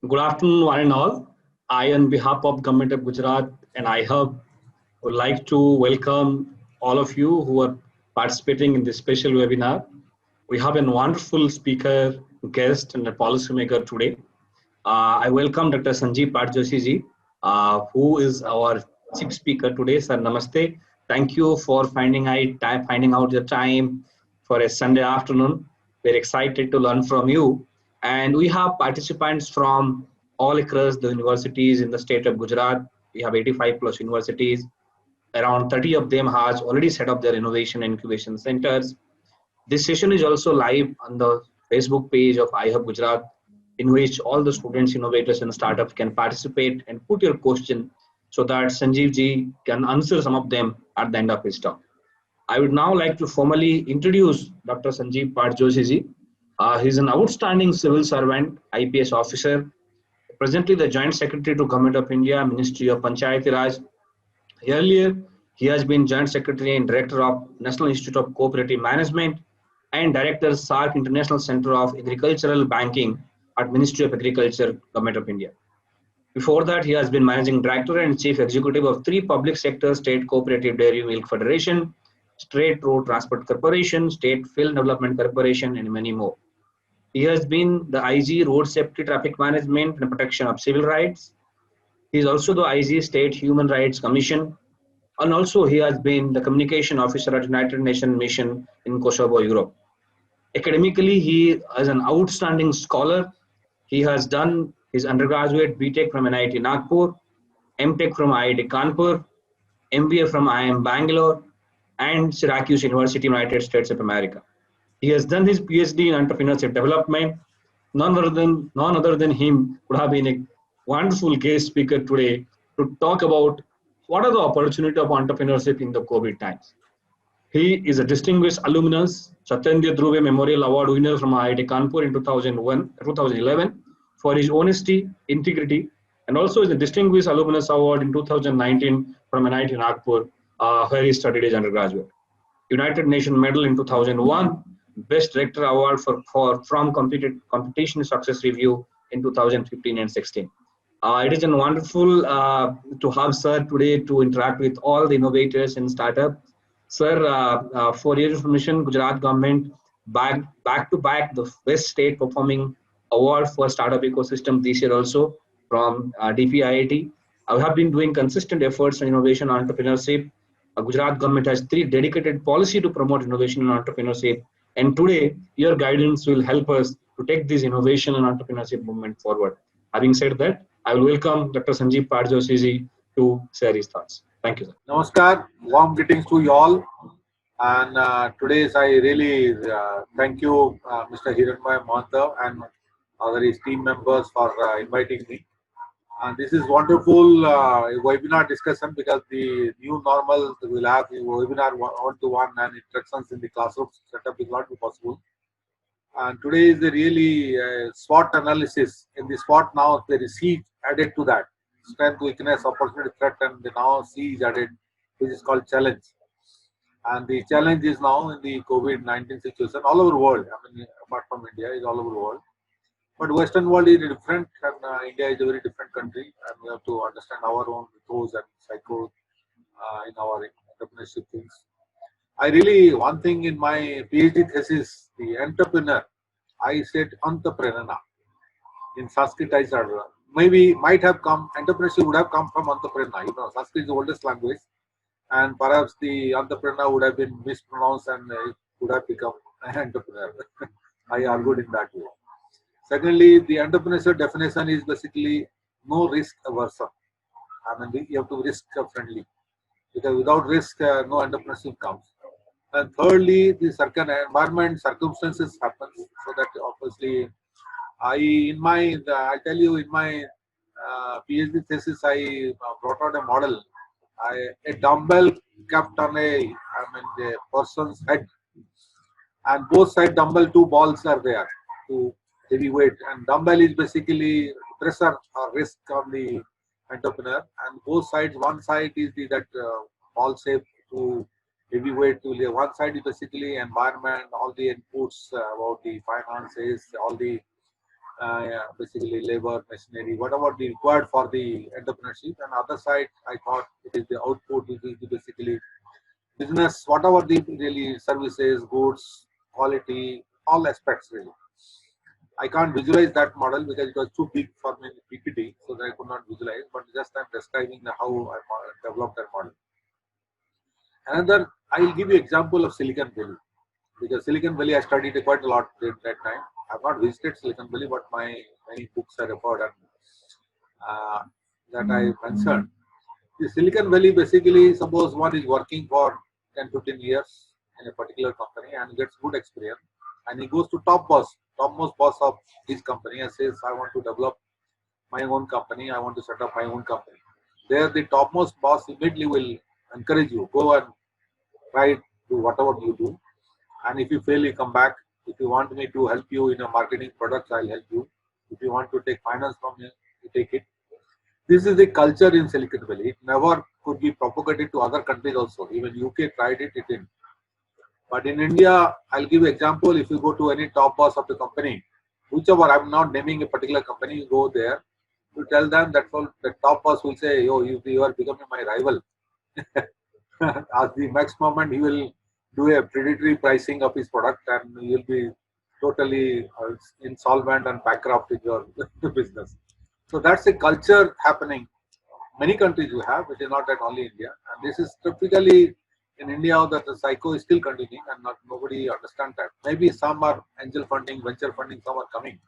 Good afternoon, one and all. I, on behalf of Government of Gujarat and IHUB, would like to welcome all of you who are participating in this special webinar. We have a wonderful speaker, guest, and a policymaker today. I welcome Dr. Sanjeev Patjoshi ji, who is our chief speaker today. Sir, namaste. Thank you for finding out your time for a Sunday afternoon. We're excited to learn from you. And we have participants from all across the universities in the state of Gujarat. We have 85 plus universities. Around 30 of them has already set up their innovation and incubation centers. This session is also live on the Facebook page of iHub Gujarat, in which all the students, innovators, and startups can participate and put your question so that Sanjeev ji can answer some of them at the end of his talk. I would now like to formally introduce Dr. Sanjeev Patjoshi ji. He is an outstanding civil servant, IPS officer, presently the Joint Secretary to Government of India, Ministry of Panchayati Raj. Earlier, he has been Joint Secretary and Director of National Institute of Cooperative Management and Director SARC International Center of Agricultural Banking at Ministry of Agriculture, Government of India. Before that, he has been Managing Director and Chief Executive of 3 public sector state cooperative dairy milk federation, State Road Transport Corporation, State Film Development Corporation, and many more. He has been the IG Road Safety Traffic Management and Protection of Civil Rights. He is also the IG State Human Rights Commission, and also he has been the Communication Officer at United Nations Mission in Kosovo, Europe. Academically, he is an outstanding scholar. He has done his undergraduate BTech from NIT Nagpur, MTech from IIT Kanpur, MBA from IIM Bangalore, and Syracuse University, United States of America. He has done his PhD in entrepreneurship development. None other than him would have been a wonderful guest speaker today to talk about what are the opportunity of entrepreneurship in the COVID times. He is a distinguished alumnus, Satyendra Dhruve Memorial Award winner from IIT Kanpur in 2011 for his honesty, integrity, and also is a distinguished alumnus award in 2019 from NIT Nagpur, where he studied his undergraduate. United Nations Medal in 2001, Best Director Award from Competition Success Review in 2015 and 16. It is wonderful to have Sir today to interact with all the innovators and startups. Sir, for your information, Gujarat government back to back the best state performing award for startup ecosystem this year also from DPIIT. I have been doing consistent efforts on innovation and entrepreneurship. Gujarat government has 3 dedicated policy to promote innovation and entrepreneurship. And today, your guidance will help us to take this innovation and entrepreneurship movement forward. Having said that, I will welcome Dr. Sanjeev Patjoshi to share his thoughts. Thank you, sir. Namaskar, warm greetings to you all. And today's I really thank you, Mr. Hiranmay Mahanta and other his team members for inviting me. And this is wonderful webinar discussion because the new normal will have the webinar one-to-one and interactions in the classroom setup will not be possible. And today is the really SWOT analysis. In the SWOT now there is C added to that. Strength, weakness, opportunity, threat, and now C is added, which is called challenge. And the challenge is now in the COVID-19 situation all over the world. I mean, apart from India, is all over the world. But Western world is different, and India is a very different country, and we have to understand our own ethos and psycho in our entrepreneurship things. I really, one thing in my PhD thesis, the entrepreneur, I said entrepreneur. In Sanskrit, I said, maybe might have come, entrepreneurship would have come from entrepreneur. You know, Sanskrit is the oldest language, and perhaps the entrepreneur would have been mispronounced and it would have become an entrepreneur. I argued in that way. Secondly, the entrepreneurship definition is basically no risk aversion. I mean, you have to risk friendly because without risk, no entrepreneurship comes. And thirdly, the certain environment circumstances happen, so that obviously, I tell you in my PhD thesis, I brought out a model. A dumbbell kept on the person's head, and both side dumbbell 2 balls are there to heavy weight, and dumbbell is basically pressure or risk on the entrepreneur, and both sides, one side is that ball shape to heavy weight to the one side is basically environment, all the inputs about the finances, all the yeah, basically labor, machinery, whatever the required for the entrepreneurship. And other side, I thought it is the output, which is basically business, whatever the really services, goods, quality, all aspects really. I can't visualize that model because it was too big for me in PPT, so that I could not visualize. But just I'm describing how I developed that model. Another, I will give you example of Silicon Valley, because Silicon Valley I studied quite a lot at that time. I have not visited Silicon Valley, but my many books I referred and uh, that I mentioned. The Silicon Valley basically, suppose one is working for 10-15 years in a particular company and gets good experience, and he goes to topmost boss of his company and says, I want to develop my own company, I want to set up my own company. There the topmost boss immediately will encourage you, go and try, do whatever you do. And if you fail, you come back. If you want me to help you in a marketing products, I'll help you. If you want to take finance from me, you take it. This is the culture in Silicon Valley. It never could be propagated to other countries also. Even UK tried it, it didn't. But in India, I'll give you example. If you go to any top boss of the company, whichever, I'm not naming a particular company, you go there, you tell them that all, the top boss will say, "Yo, you are becoming my rival." At the next moment, he will do a predatory pricing of his product, and you'll be totally insolvent and bankrupt with your business. So that's a culture happening. Many countries you have, it is not that only India. And this is typically in India that the psycho is still continuing and not nobody understands that. Maybe some are angel funding, venture funding, some are coming.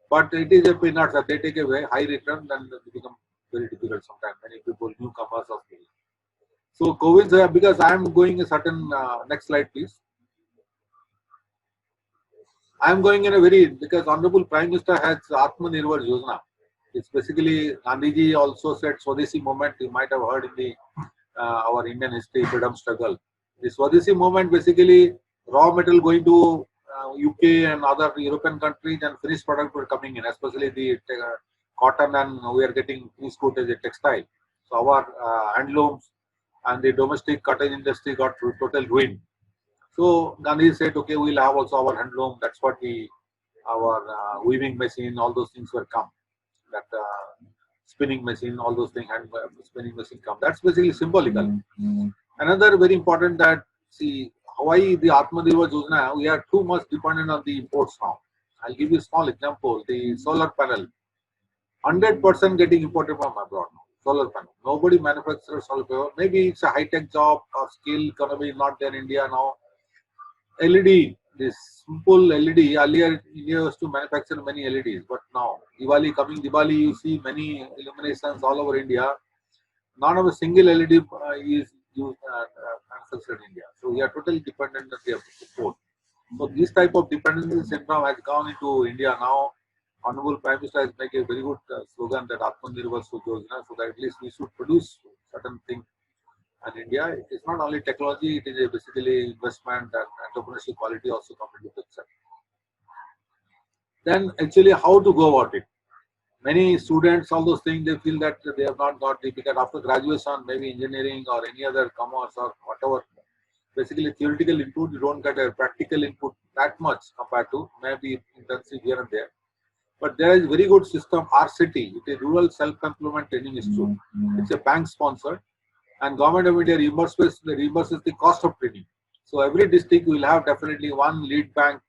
But it is a peanuts that they take a very high return, then it becomes very difficult sometimes. Many people, newcomers of skill. So COVID, because I am going a certain, next slide please. I am going in a very, because Honorable Prime Minister has Atmanirbhar Yojana. It's basically, Gandhiji also said Swadeshi movement, you might have heard in the our Indian history, freedom struggle. The Swadeshi movement basically raw metal going to UK and other European countries and finished product were coming in, especially the cotton, and we are getting finished good as a textile. So our handlooms and the domestic cotton industry got total ruin. So Gandhi said, okay, we'll have also our handloom. That's what our weaving machine, all those things were come. That spinning machine, all those things, hand spinning machine come. That's basically symbolical. Another very important that, see, Hawaii, the Atmanirbhar Yojana, we are too much dependent on the imports now. I'll give you a small example. The solar panel, 100% getting imported from abroad now. Solar panel. Nobody manufactures solar panel. Maybe it's a high-tech job or skill economy not there in India now. LED, this simple LED, earlier India used to manufacture many LEDs, but now Diwali, you see many illuminations all over India. Not of a single LED is used manufactured in India. So we are totally dependent on the import. So this type of dependency syndrome has gone into India now. Honorable Prime Minister has made a very good slogan that Atmanirbhar Yojana, so that at least we should produce certain things. And India, it is not only technology, it is a basically investment and entrepreneurship quality also come into picture. Then actually how to go about it. Many students, all those things, they feel that they have not got the, because after graduation, maybe engineering or any other commerce or whatever, basically theoretical input, you don't get a practical input that much compared to maybe intensive here and there. But there is very good system, RCT, it is Rural Self-Employment Training Institute. It's a bank sponsored, and Government of India reimburses the cost of training. So every district will have definitely one lead bank,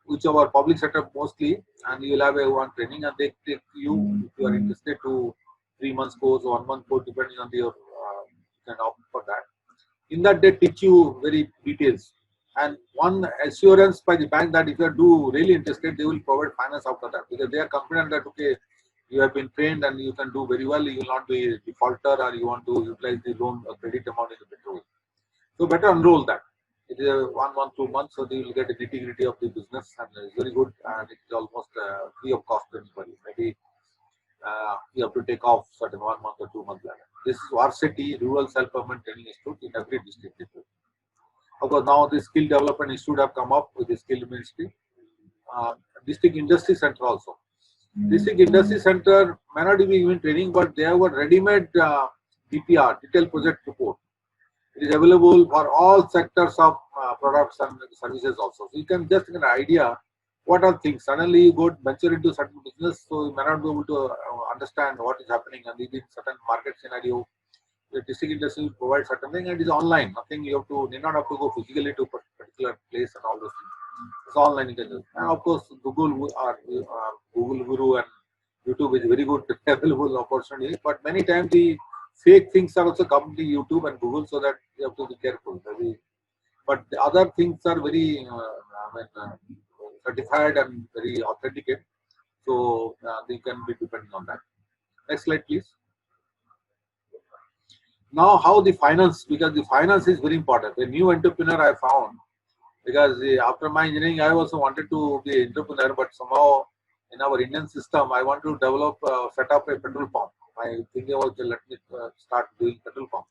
which our public sector mostly, and you will have a one training, and they take you, if you are interested, to 3 months course or 1 month course, depending on your you can opt for that. In that they teach you very details, and one assurance by the bank that if you are really interested, they will provide finance after that, because they are confident that okay, you have been trained and you can do very well, you will not be a defaulter, or you want to utilize the loan or credit amount in the better way. So better enroll that. It is a 1 month, 2 months, so they will get the nitty-gritty of the business, and it's very good, and it's almost free of cost to anybody. Maybe you have to take off certain 1 month or 2 months later. This is RCT, Rural Self-Employment Training Institute, in every district. Of course, now the Skill Development Institute have come up with the Skill Ministry. District Industry Center also. District Industry Center may not be even training, but they have a ready-made DPR, Detailed Project Report. It is available for all sectors of products and services also. So you can just get an idea what are things. Suddenly you go venture into certain business, so you may not be able to understand what is happening, and in certain market scenario, the district industry will provide certain thing, and it is online. Nothing you have to, need not have to go physically to a particular place and all those things. It's online, you can do. And of course, Google Google Guru and YouTube is very good available opportunity. But many times the fake things are also come to YouTube and Google, so that you have to be careful. But the other things are very certified and very authenticate. So they can be depending on that. Next slide, please. Now, how the finance, because the finance is very important. A new entrepreneur I found, because after my engineering, I also wanted to be an entrepreneur, but somehow in our Indian system, I want to develop, set up a petrol pump. I think about let me start doing petrol pump.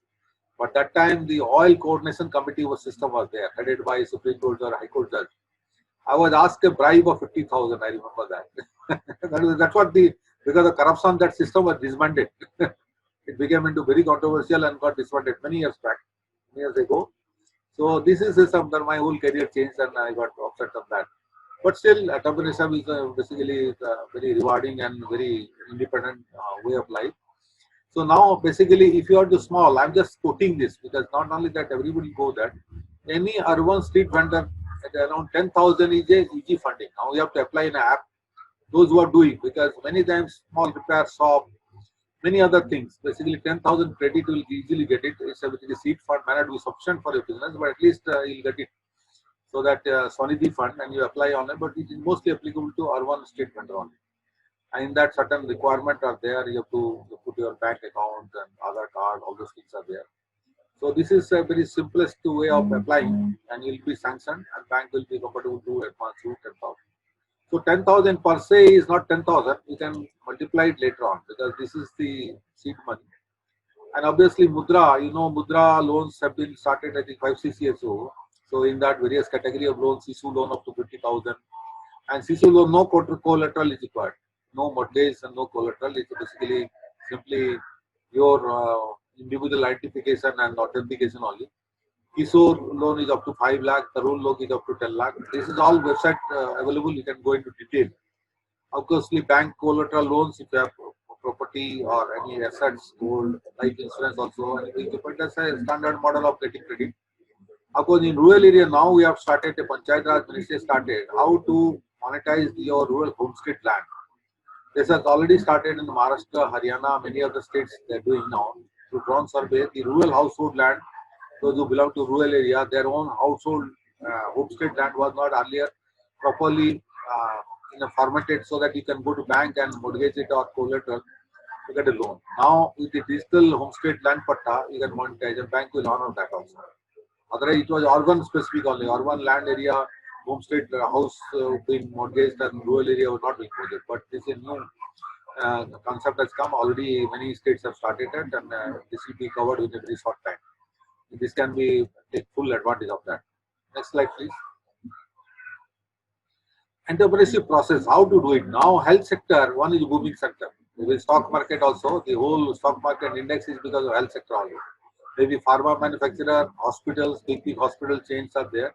But that time, the oil coordination committee system was there, headed by Supreme Court or High Court judge. I was asked a bribe of 50,000. I remember that. That's what because the corruption, that system was disbanded. It became into very controversial and got disbanded many years back, many years ago. So this is some that my whole career changed and I got upset on that. But still, entrepreneurship is basically very rewarding and very independent way of life. So now, basically, if you are too small, I'm just quoting this because not only that everybody go that any urban street vendor at around 10,000 is a easy funding. Now you have to apply an app. Those who are doing, because many times small repair shop, many other things. Basically, 10,000 credit will easily get it. It's a seed fund may not be sufficient for your business, but at least you'll get it. So that Swanidhi fund, and you apply on it, but it is mostly applicable to urban street vendor only. And in that, certain requirement are there. You have to put your bank account and Aadhaar card, all those things are there. So this is a very simplest way of applying, and you'll be sanctioned, and bank will be compatible to advance you 10,000. So 10,000 per se is not 10,000. You can multiply it later on because this is the seed money. And obviously Mudra, Mudra loans have been started I think 5-6 years ago. So in that various category of loans, CSU loan up to 50,000, and CSU loan no collateral is required, no mortgage and no collateral. It's basically simply your individual identification and authentication only. Kisor loan is up to 5 lakh, Tarun loan is up to 10 lakh. This is all website available. You can go into detail. Of course, the bank collateral loans, if you have property or any assets, gold, life insurance also, anything, but that's a standard model of getting credit. Of course, in rural area now we have started, the Panchayat Raj Ministry started how to monetize your rural homestead land. This has already started in Maharashtra, Haryana, many other states they are doing now. Through drone survey, the rural household land, those who belong to rural area, their own household homestead land was not earlier properly formatted so that you can go to bank and mortgage it or collateral to get a loan. Now with the digital homestead land patta, you can monetize and bank will honor that also. Otherwise it was urban specific only, urban land area, homestead house being mortgaged and rural area was not being mortgaged. But this is a new concept has come already, many states have started it, and this will be covered within a very short time. This can be take full advantage of that. Next slide, please. Entrepreneurship process, how to do it. Now, health sector, one is booming sector. The stock market also, the whole stock market index is because of health sector only. Maybe pharma manufacturer, hospitals, big hospital chains are there.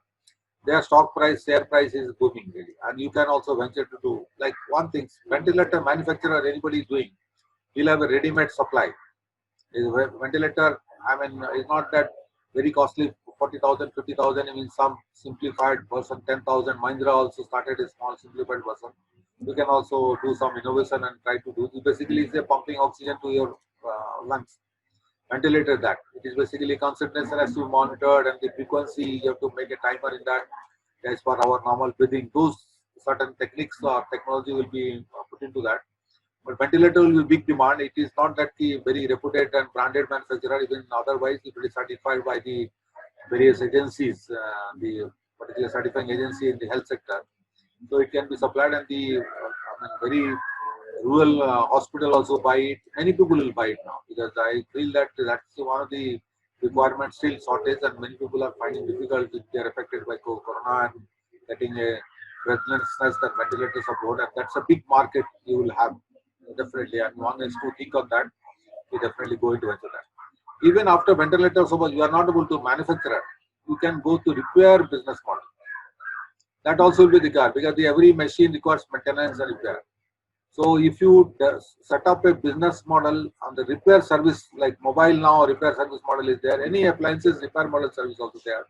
Their stock price, share price is booming really. And you can also venture to do, like one thing, ventilator manufacturer, anybody is doing, he'll have a ready-made supply. Ventilator, I mean, it's not that very costly, 40,000, 50,000, I mean, some simplified version, 10,000. Mahindra also started a small simplified version. You can also do some innovation and try to do. It basically is a pumping oxygen to your lungs. Ventilator that. It is basically concentration has to be monitored and the frequency, you have to make a timer in that as per our normal breathing. Those certain techniques or technology will be put into that. But ventilator will be big demand. It is not that the very reputed and branded manufacturer, even otherwise, if it is certified by the various agencies, the particular certifying agency in the health sector. So it can be supplied, and the very rural hospital also buy it. Many people will buy it now because I feel that that's one of the requirements still shortage, and many people are finding difficult if they are affected by corona and getting a breathlessness and ventilators abroad, and that's a big market you will have definitely. And one is to think on that, you definitely go into venture that. Even after ventilators, suppose you are not able to manufacture, you can go to repair business model. That also will be required because every machine requires maintenance and repair. So if you set up a business model on the repair service, like mobile now repair service model is there, any appliances repair model service also there,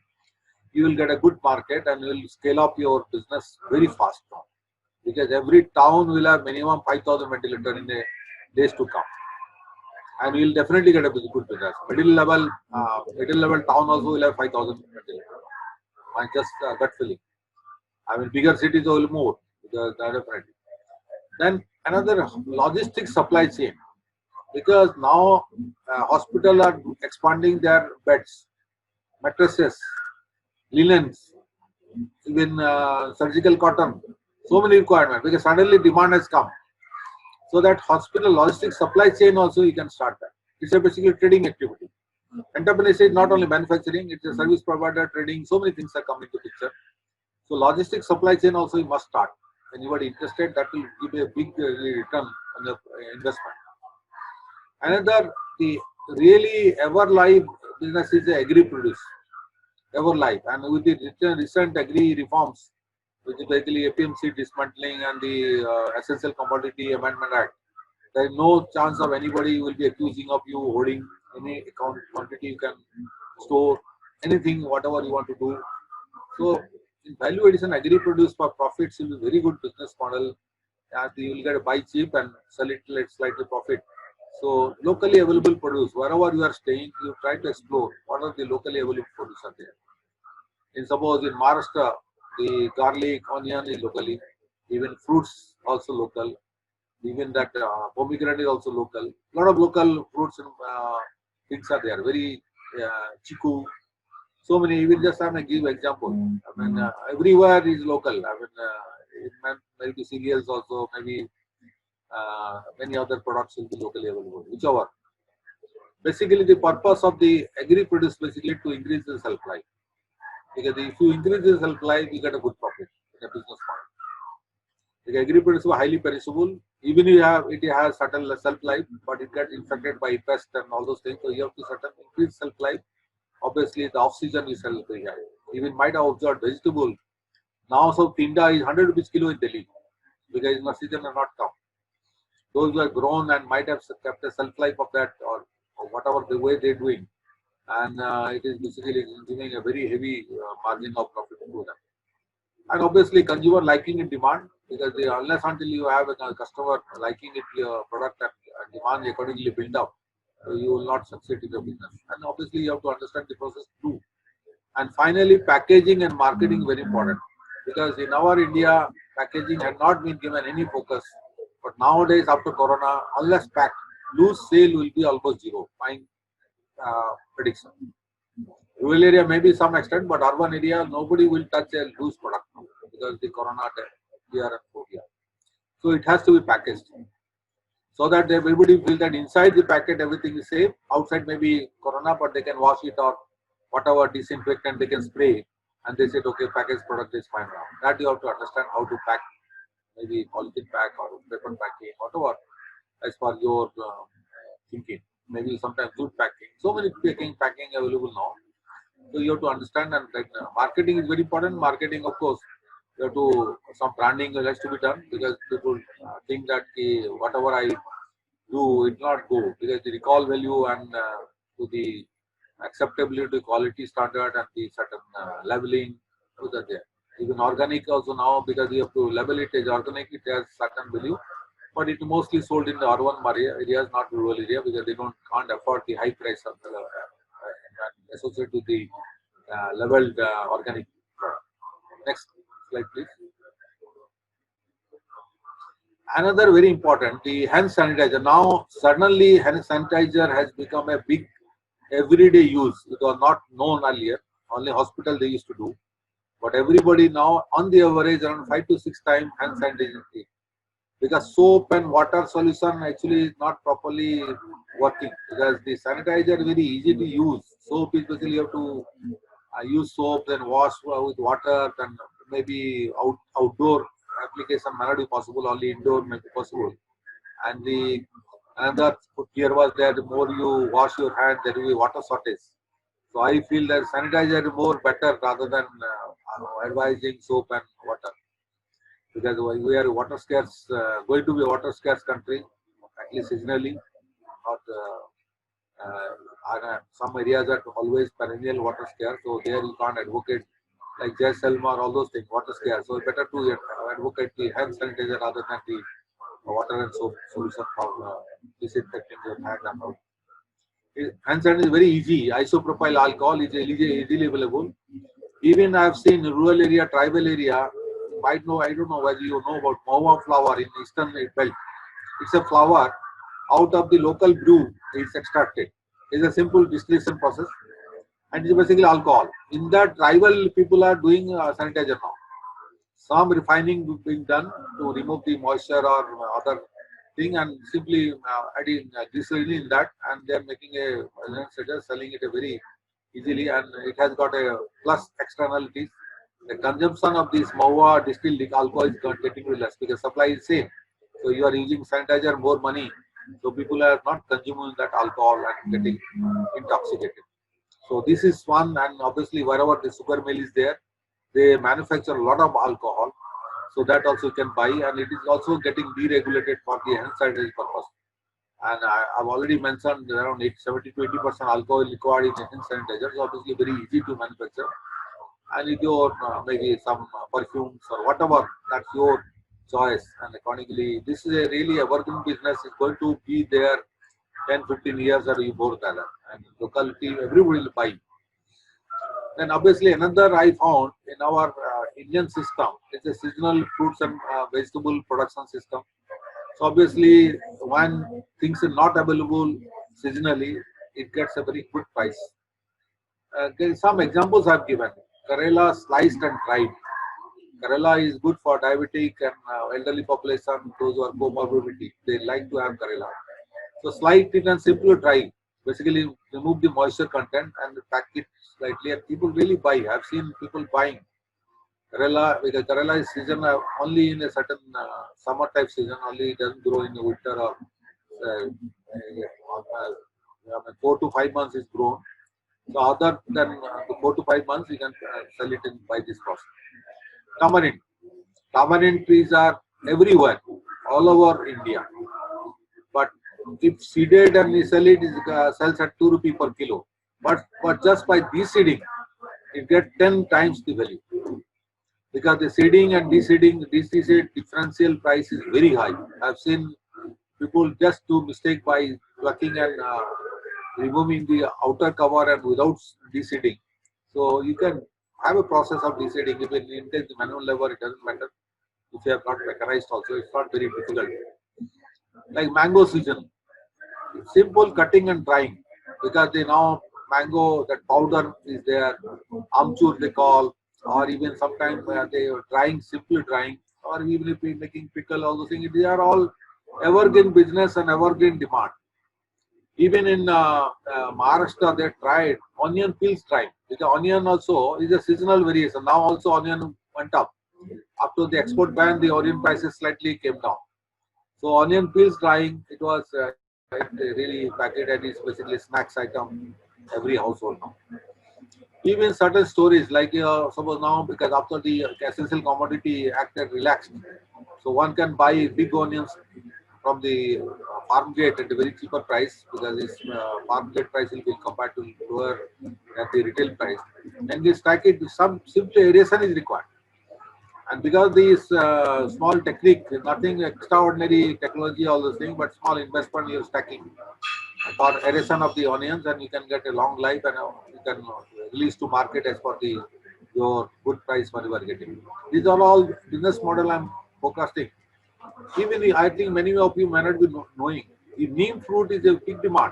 you will get a good market and you will scale up your business very fast now. Because every town will have minimum 5,000 ventilator in the days to come. And we will definitely get a good business. Middle level town also will have 5,000 ventilator. My just gut feeling. I mean, bigger cities will more. Definitely. Then another logistics supply chain, because now hospitals are expanding their beds, mattresses, linens, even surgical cotton. So many requirements because suddenly demand has come. So that hospital logistics supply chain also you can start that. It's a basically trading activity. Entrepreneurship is not only manufacturing; it's a service provider, trading. So many things are coming to picture. So logistics supply chain also you must start. Anybody interested, that will give a big return on the investment. Another, the really ever live business is the agri produce, ever live, and with the recent agri reforms, which is basically APMC dismantling and the Essential Commodity Amendment Act, there is no chance of anybody will be accusing of you holding any account quantity you can store, anything, whatever you want to do. So in value addition, agri produce for profits will be very good business model. You will get a buy cheap and sell it at slightly profit. So locally available produce, wherever you are staying, you try to explore what are the locally available produce are there. In suppose in Maharashtra, the garlic, onion is locally, even fruits also local, even that pomegranate is also local. A lot of local fruits and things are there. Very chiku. So many. Even just I'm gonna give example. I mean, everywhere is local. I mean, it may be cereals also. Maybe many other products will be locally available. Whichever. Basically, the purpose of the agri produce basically to increase the shelf life. Because if you increase the shelf life, you get a good profit in a business model. The agri produce is highly perishable. Even if it has certain shelf life, but it gets infected by pests and all those things. So you have to certain increase shelf life. Obviously, the off season is sell very high. Even might have observed vegetable. Now, so tinda is 100 rupees kilo in Delhi because in the season are not come. Those who are grown and might have kept the shelf life of that or whatever the way they're doing, and it is basically giving a very heavy margin of profit to them. And obviously, consumer liking and demand, because unless until you have a customer liking it, your product and demand accordingly build up, so you will not succeed in your business. And obviously, you have to understand the process too. And finally, packaging and marketing very important, because in our India, packaging had not been given any focus. But nowadays, after Corona, unless packed, loose sale will be almost zero. My prediction. Rural area maybe some extent, but urban area nobody will touch a loose product because the Corona here and phobia. So it has to be packaged so that everybody feels that inside the packet everything is safe. Outside maybe Corona, but they can wash it or whatever disinfectant they can spray, and they said okay, packaged product is fine now. That you have to understand how to pack, maybe polythene pack or paper packing, whatever as per your thinking. Maybe sometimes good packing. So many packing available now. So you have to understand, and like marketing is very important. Marketing, of course, you have to some branding has to be done because people think that whatever I do, it not go because the recall value and to the acceptability, quality standard, and the certain labeling, those are there. Even organic also now because you have to label it as organic, it has certain value, but it mostly sold in the urban areas, not rural area, because they can't afford the high price of the associated with the labeled organic product. Next slide, please. Another very important, the hand sanitizer. Now, suddenly, hand sanitizer has become a big everyday use. It was not known earlier. Only hospital they used to do. But everybody now, on the average, around 5 to 6 times hand sanitizer. Because soap and water solution actually is not properly working. Because the sanitizer is very easy to use. Soap is basically you have to use soap and wash with water, and maybe outdoor application may not be possible, only indoor may be possible. And the another fear was that the more you wash your hand, there will be water shortage. So I feel that sanitizer is more better rather than advising soap and water, because we are water scarce, going to be a water scarce country, at least seasonally. Not some areas are always perennial water scarce, so there you can't advocate like Jaisalmer, all those things, water scarce. So it's better to advocate the hand sanitizer rather than the water and soap solution for disinfecting your hand and all. Hand sanitizer is very easy. Isopropyl alcohol is easily available. Even I've seen rural area, tribal area. I don't know whether you know about Mawa flower in eastern belt. It's a flower out of the local brew. It's extracted. It's a simple distillation process, and it's basically alcohol. In that, tribal people are doing sanitizer now. Some refining being done to remove the moisture or other thing, and simply adding glycerin in that, and they are making a sanitizer, selling it very easily, and it has got a plus externalities. The consumption of this Mawa distilled alcohol is getting less because supply is same. So you are using sanitizer, more money. So people are not consuming that alcohol and getting intoxicated. So this is one, and obviously wherever the sugar mill is there, they manufacture a lot of alcohol. So that also you can buy, and it is also getting deregulated for the hand sanitizer purpose. And I've already mentioned around 70 to 80% alcohol required in hand sanitizer. So obviously very easy to manufacture. And if your maybe some perfumes or whatever, that's your choice. And accordingly, this is a really a working business. It's going to be there 10, 15 years or more than that. And locality, everybody will buy. Then obviously another I found in our Indian system is a seasonal fruits and vegetable production system. So obviously when things are not available seasonally, it gets a very good price. Some examples I've given. Karela sliced and dried. Karela is good for diabetic and elderly population, those who are comorbidity. They like to have Karela. So slice it and simply dry. Basically remove the moisture content and pack it slightly, and people really buy. I've seen people buying Karela because Karela is season only in a certain summer type season. Only it doesn't grow in the winter or 4 to 5 months is grown. So other than the 4 to 5 months, you can sell it in by this process. Tamarind. Tamarind trees are everywhere, all over India. But if seeded and we sell it, it sells at 2 rupee per kilo. But just by deseeding, it gets 10 times the value. Because the seeding and deseeding, deseed differential price is very high. I've seen people just do mistake by plucking and removing the outer cover and without deseeding. So you can have a process of deseeding. If it entails the manual labor, it doesn't matter. If you have not mechanized also, it's not very difficult. Like mango season, simple cutting and drying, because they now mango, that powder is there, amchur they call, or even sometimes they are drying, simply drying, or even if we making pickle, all those things, they are all evergreen business and evergreen demand. Even in Maharashtra, they tried onion peels drying, because onion also is a seasonal variation. Now also onion went up. After the export ban, the onion prices slightly came down. So onion peels drying, it was really packaged and it's basically snacks item every household now. Even certain stories like suppose now, because after the Essential Commodity Act had relaxed, so one can buy big onions from the farm gate at a very cheaper price, because this farm gate price will be compared to lower at the retail price. And this stack it, some simple aeration is required. And because this small technique, nothing extraordinary technology, all those things, but small investment you're stacking for aeration of the onions, and you can get a long life, and you can release to market as per the your good price what you are getting. These are all business model I'm forecasting. Even I think many of you may not be knowing, the neem fruit is a big demand,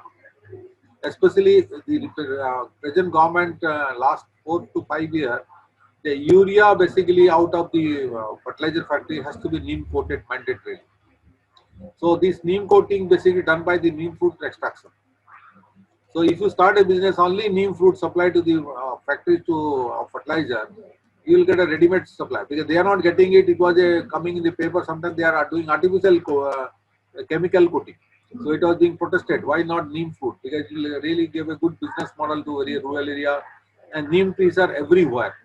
especially the present government last 4 to 5 years. The urea basically out of the fertilizer factory has to be neem coated mandatory. So this neem coating basically done by the neem fruit extraction. So if you start a business only neem fruit supply to the factory to fertilizer, you will get a ready-made supply, because they are not getting it. It was coming in the paper. Sometimes they are doing artificial chemical coating. So it was being protested. Why not neem fruit? Because it will really give a good business model to very rural area, and neem trees are everywhere.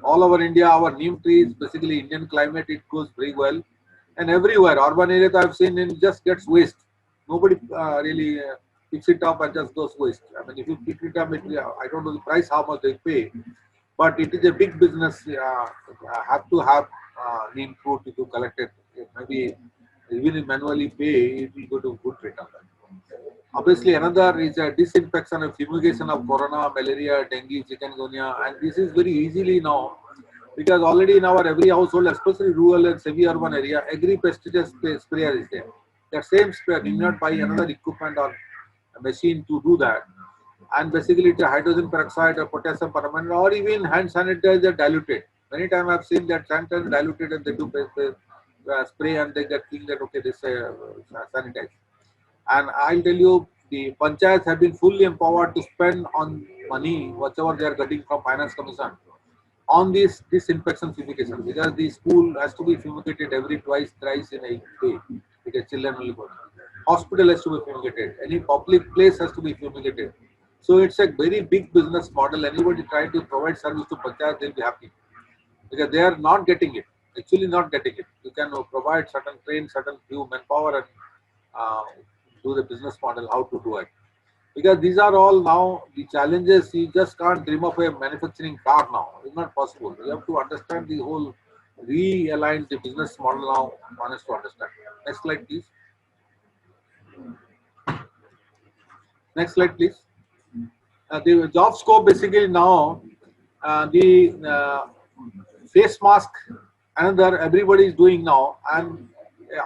All over India, our neem trees, basically Indian climate, it goes very well. And everywhere, urban areas I've seen, it just gets waste. Nobody really picks it up and just goes waste. I mean, if you pick it up, I don't know the price, how much they pay, but it is a big business. Have to have neem fruit if you collect it. Maybe even if manually pay, it will go to good return. Obviously, another is a disinfection and fumigation of corona, malaria, dengue, chikungunya, and this is very easily now because already in our every household, especially rural and semi-urban area, agri-pesticide sprayer is there. That same sprayer, you need not buy another equipment or a machine to do that. And basically, it's a hydrogen peroxide or potassium permanganate or even hand sanitizer diluted. Many times I've seen that sanitizer diluted and they do spray and they get think that okay, this sanitize. And I'll tell you, the panchayats have been fully empowered to spend on money, whatever they are getting from Finance Commission, on this disinfection fumigation because the school has to be fumigated every twice, thrice in a day because children will go. Hospital has to be fumigated. Any public place has to be fumigated. So it's a very big business model. Anybody trying to provide service to panchayat, they'll be happy because they are not getting it. Actually, not getting it. You can provide certain train, certain few manpower, and uh, do the business model how to do it. Because these are all now the challenges. You just can't dream of a manufacturing car now. It's not possible. You have to understand the whole realign the business model now. One has to understand. Next slide, please. Next slide, please. The job scope basically now the face mask another everybody is doing now and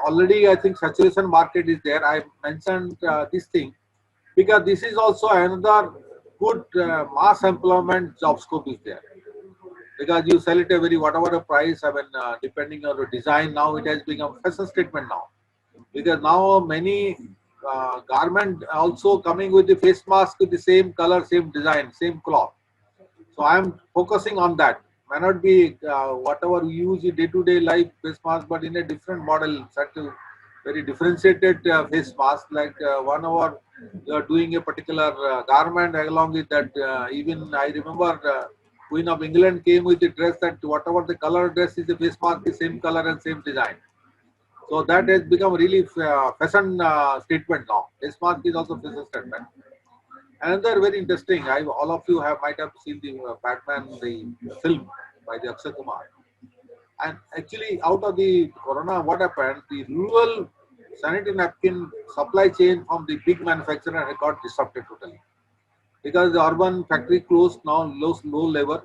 already I think saturation market is there. I mentioned this thing because this is also another good mass employment job scope is there because you sell it a very whatever the price. I mean depending on the design now it has become fashion statement now because now many garment also coming with the face mask with the same color, same design, same cloth. So I am focusing on that. May not be whatever we use in day-to-day life face mask, but in a different model, such a very differentiated face mask. Like one hour, you are doing a particular garment along with that. Even I remember Queen of England came with the dress that whatever the color dress is, the face mask is same color and same design. So that has become really fashion statement now. Face mask is also fashion statement. Another very interesting, all of you might have seen the Batman, the film by the Akshay Kumar. And actually, out of the corona, what happened? The rural sanitary napkin supply chain from the big manufacturer had got disrupted totally because the urban factory closed now, low labor.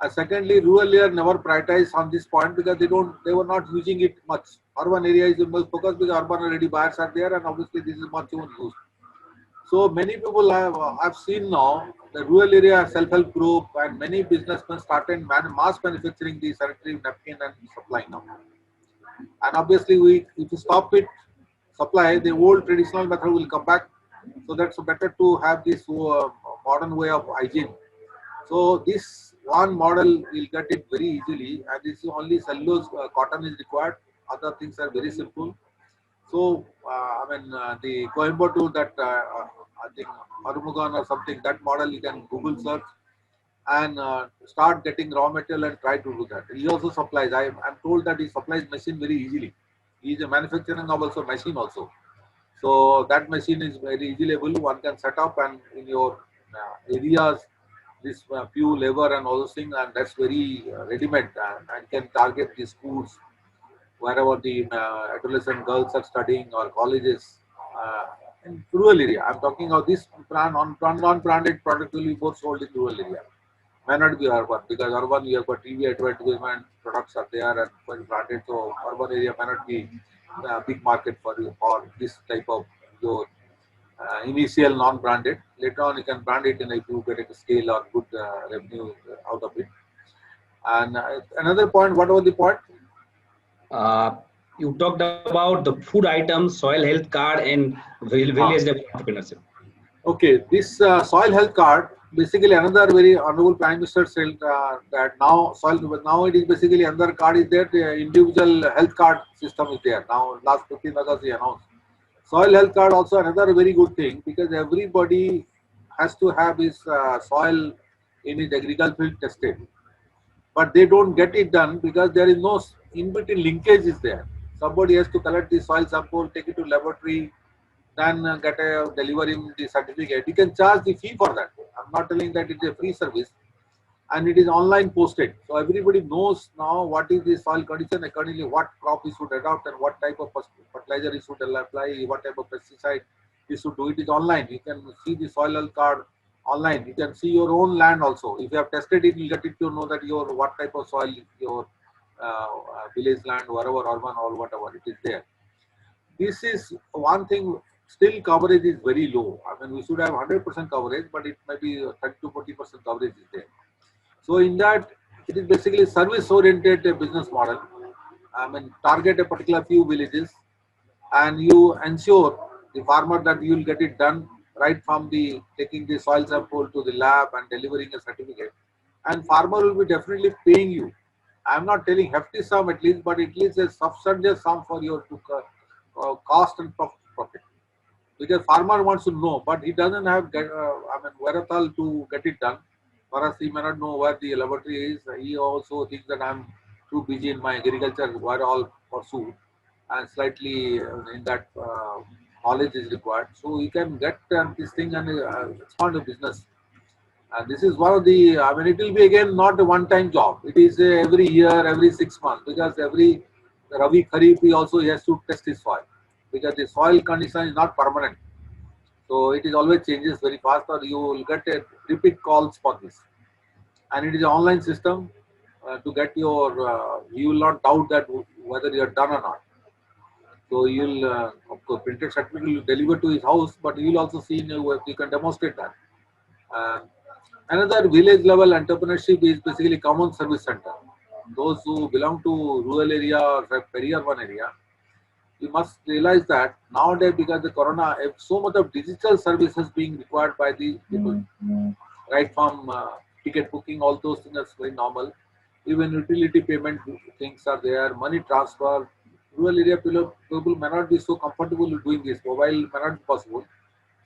And secondly, rural area never prioritized on this point because they were not using it much. Urban area is the most focused because urban already buyers are there, and obviously this is much more used. So many people I've seen now the rural area self-help group and many businessmen started mass manufacturing the sanitary napkin and supplying now. And obviously, if you stop it supply, the old traditional method will come back. So that's better to have this modern way of hygiene. So this one model will get it very easily, and this is only cellulose cotton is required. Other things are very simple. So, I mean, the Coimbatore that I think Arumugan or something, that model you can Google search and start getting raw material and try to do that. He also supplies. I'm told that he supplies machine very easily. He is a manufacturing of also machine also. So that machine is very easily able. One can set up and in your areas this few labor and all those things, and that's very ready-made and can target the schools wherever the adolescent girls are studying or colleges in rural area. I'm talking of this non-branded product will be more sold in rural area. May not be urban because urban you have got TV advertisement products are there and well branded. So urban area may not be a big market for you for this type of your initial non-branded. Later on you can brand it in if you get a scale or good revenue out of it. And another point, what was the point? You talked about the food items, soil health card, and village level entrepreneurship. Okay, this soil health card basically another very honorable Prime Minister said that now it is basically another card is there. The individual health card system is there now. Last 15 August he announced. Soil health card also another very good thing because everybody has to have his soil in his agricultural field tested. but they don't get it done because there is no in-between linkage is there. Somebody has to collect the soil sample, take it to laboratory, then get a deliver him the certificate. You can charge the fee for that. I'm not telling that it's a free service, and it is online posted. So everybody knows now what is the soil condition, accordingly what crop he should adopt and what type of fertilizer he should apply, what type of pesticide he should do. It is online. You can see the soil health card online. You can see your own land also. If you have tested it, you get it to know that your what type of soil your village land, wherever urban or whatever it is there. This is one thing. Still coverage is very low. I mean, we should have 100% coverage, but it may be 30 to 40% coverage is there. So in that, it is basically service-oriented business model. I mean, target a particular few villages, and you ensure the farmer that you will get it done right from the taking the soil sample to the lab and delivering a certificate. And farmer will be definitely paying you. I am not telling hefty sum at least, but at least a substantial sum for your cost and profit. Because farmer wants to know, but he doesn't have wherewithal to get it done. For us, he may not know where the laboratory is. He also thinks that I'm too busy in my agriculture, where all pursue, and slightly in that knowledge is required. So you can get this thing and expand the business. And this is one of the, I mean, it will be again not a one-time job. It is every year, every 6 months, because every Rabi Kharif he also has to test his soil, because the soil condition is not permanent. So it is always changes very fast, or you will get a repeat calls for this. And it is an online system to get your, you will not doubt that whether you are done or not. So you will, of course, printed certificate will deliver to his house, but you will also see, you can demonstrate that. Another village level entrepreneurship is basically common service center. Those who belong to rural area or peri-urban area, you must realize that nowadays, because the corona, so much of digital services being required by the people, right from ticket booking, all those things are very normal. Even utility payment things are there, money transfer. Rural area people may not be so comfortable with doing this. Mobile may not be possible.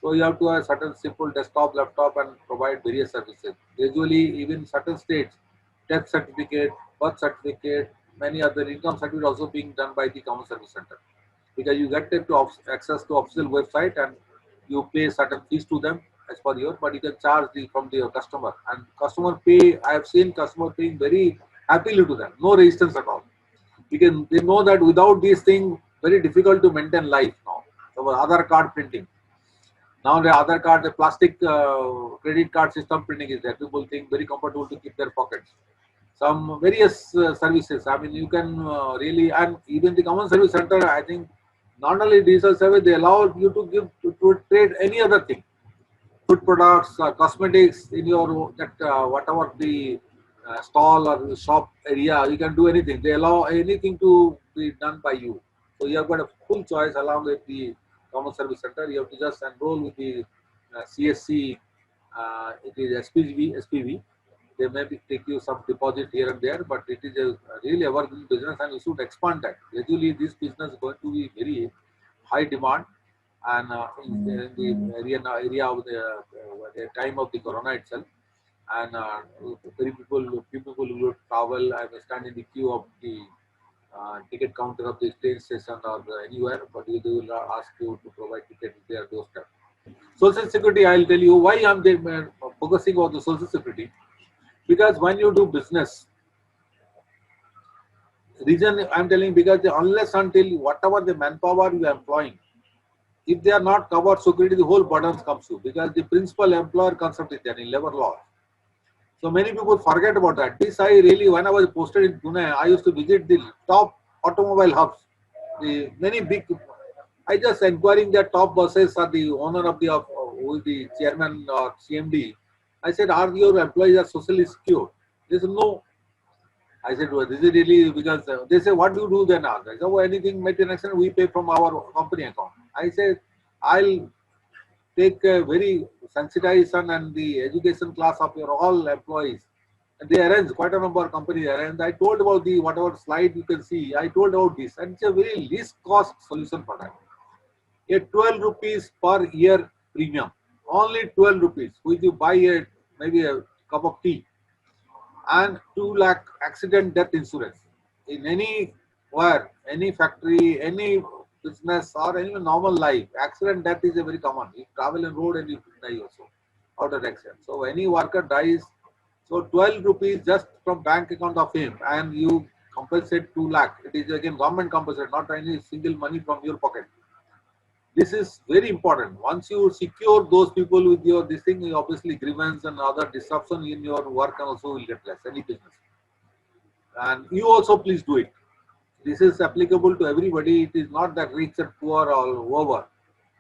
So you have to have certain simple desktop, laptop, and provide various services. Usually, even certain states, death certificate, birth certificate, many other income certificate also being done by the common service center, because you get to access to official website and you pay certain fees to them as per your, but you can charge from the customer, and customer pay. I have seen customer paying very happily to them, no resistance at all. Because they know that without these things, very difficult to maintain life now. So Aadhaar card printing. Now the Aadhaar card, the plastic credit card system printing is there. People think very comfortable to keep their pockets. Some various services. I mean, you can really, and even the common service center, I think, not only digital service, they allow you to give to trade any other thing, food products, cosmetics in your whatever the stall or shop area. You can do anything. They allow anything to be done by you. So you have got a full choice along with the common service center. You have to just enroll with the CSC. It is SPV. They may take you some deposit here and there, but it is a really evergreen business, and you should expand that. Usually, this business is going to be very high demand, and in the area of the time of the corona itself, and very people will travel and stand in the queue of the ticket counter of the train station or anywhere, but they will ask you to provide ticket if they are doorstep. Social security, I'll tell you why I'm focusing on the social security. Because when you do business, reason I'm telling, because unless until whatever the manpower you are employing, if they are not covered security, the whole burden comes to you, because the principal employer concept is there in labor law. So many people forget about that. This I really, when I was posted in Pune, I used to visit the top automobile hubs, the many big. I just inquiring their top bosses or the owner of the who is the chairman or CMD. I said, are your employees are socially secure? They said no. I said, well, this is really, because they say, what do you do then? I said, oh, anything maintenance we pay from our company account. I said, I'll take a very sensitization and the education class of your all employees. And they arrange quite a number of companies arrange. I told about the whatever slide you can see. I told about this, and it's a very least cost solution for that. A 12 rupees per year premium, only 12 rupees. Which you buy maybe a cup of tea. and 2 lakh accident death insurance. In anywhere, any factory, any business or any normal life, accident death is a very common. You travel in road and you die also out of accident. So any worker dies, so 12 rupees just from bank account of him and you compensate 2 lakh. It is again government compensate, not any single money from your pocket. This is very important. Once you secure those people with your this thing, you obviously grievance and other disruption in your work also will get less, any business. And you also please do it. This is applicable to everybody. It is not that rich and poor or over.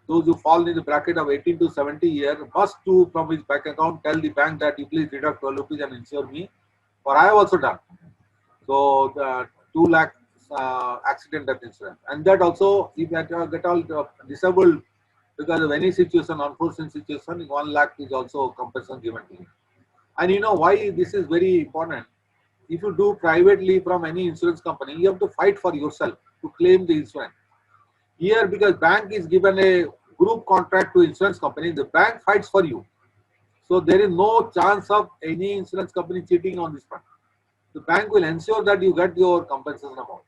Those who fall in the bracket of 18 to 70 years must do from his bank account, tell the bank that you please deduct 12 rupees and insure me. For I have also done. So the 2 lakh accident death insurance. And that also, if you get all disabled because of any situation, unforeseen situation, 1 lakh is also compensation given to you. And you know why this is very important? If you do privately from any insurance company, you have to fight for yourself to claim the insurance. Here, because bank is given a group contract to insurance company, the bank fights for you. So there is no chance of any insurance company cheating on this front. The bank will ensure that you get your compensation amount.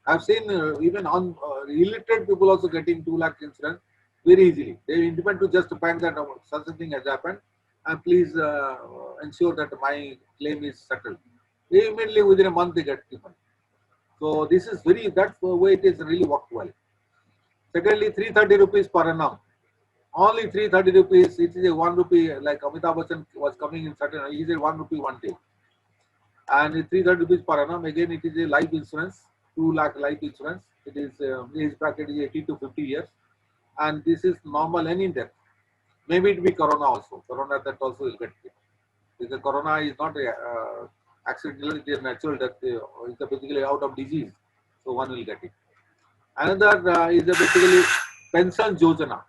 I've seen even on illiterate people also getting 2 lakh insurance very easily. They independent to just bank that such a thing has happened and please ensure that my claim is settled. They immediately within a month they get the money. So this is very, that's the way it is really worked well. Secondly, 330 rupees per annum. Only 330 rupees, it is a 1 rupee, like Amitabh Bachchan was coming in certain, he said 1 rupee one day. And 330 rupees per annum, again it is a life insurance, 2 lakh life insurance. It is, his bracket is 80 to 50 years. And this is normal any death. Maybe it be corona also. Corona that also will get it. Because corona is not a accidental, it is natural death. It's basically out of disease. So one will get it. Another is basically pension yojana.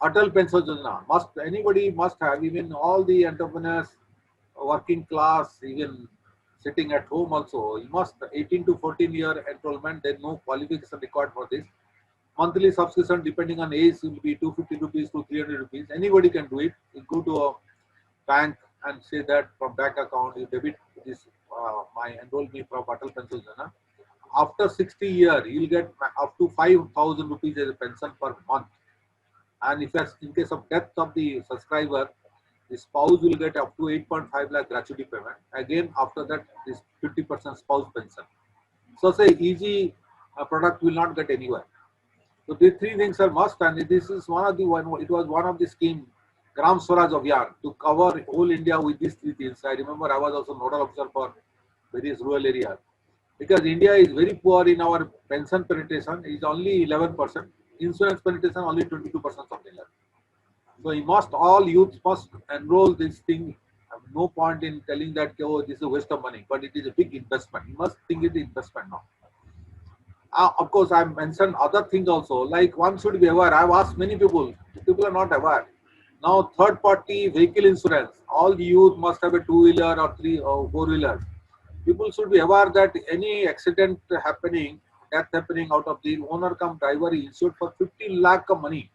Atal pension yojana. Anybody must have, even all the entrepreneurs, working class, even sitting at home also, you must 18 to 14-year enrollment. There is no qualification required for this. Monthly subscription depending on age will be 250 rupees to 300 rupees. Anybody can do it. You go to a bank and say that from bank account you debit this enroll me from Atal pension yojana. After 60 years, you will get up to 5,000 rupees as a pension per month. And if in case of death of the subscriber, the spouse will get up to 8.5 lakh gratuity payment. Again, after that, this 50% spouse pension. So say easy product will not get anywhere. So these three things are must, and this is one of the it was one of the scheme, Gram Swaraj Abhiyan, to cover whole India with these three things. I remember I was also nodal officer for various rural areas. Because India is very poor in our pension penetration, is only 11%. Insurance penetration only 22% something like that. So you must, all youths must enroll this thing. No point in telling that, oh, this is a waste of money, but it is a big investment. You must think it is investment now. Of course, I mentioned other things also, like one should be aware. I've asked many people are not aware. Now, third party vehicle insurance, all the youth must have a two-wheeler or three or four-wheeler. People should be aware that any accident happening, death happening out of the owner come driver is insured for 15 lakh of money.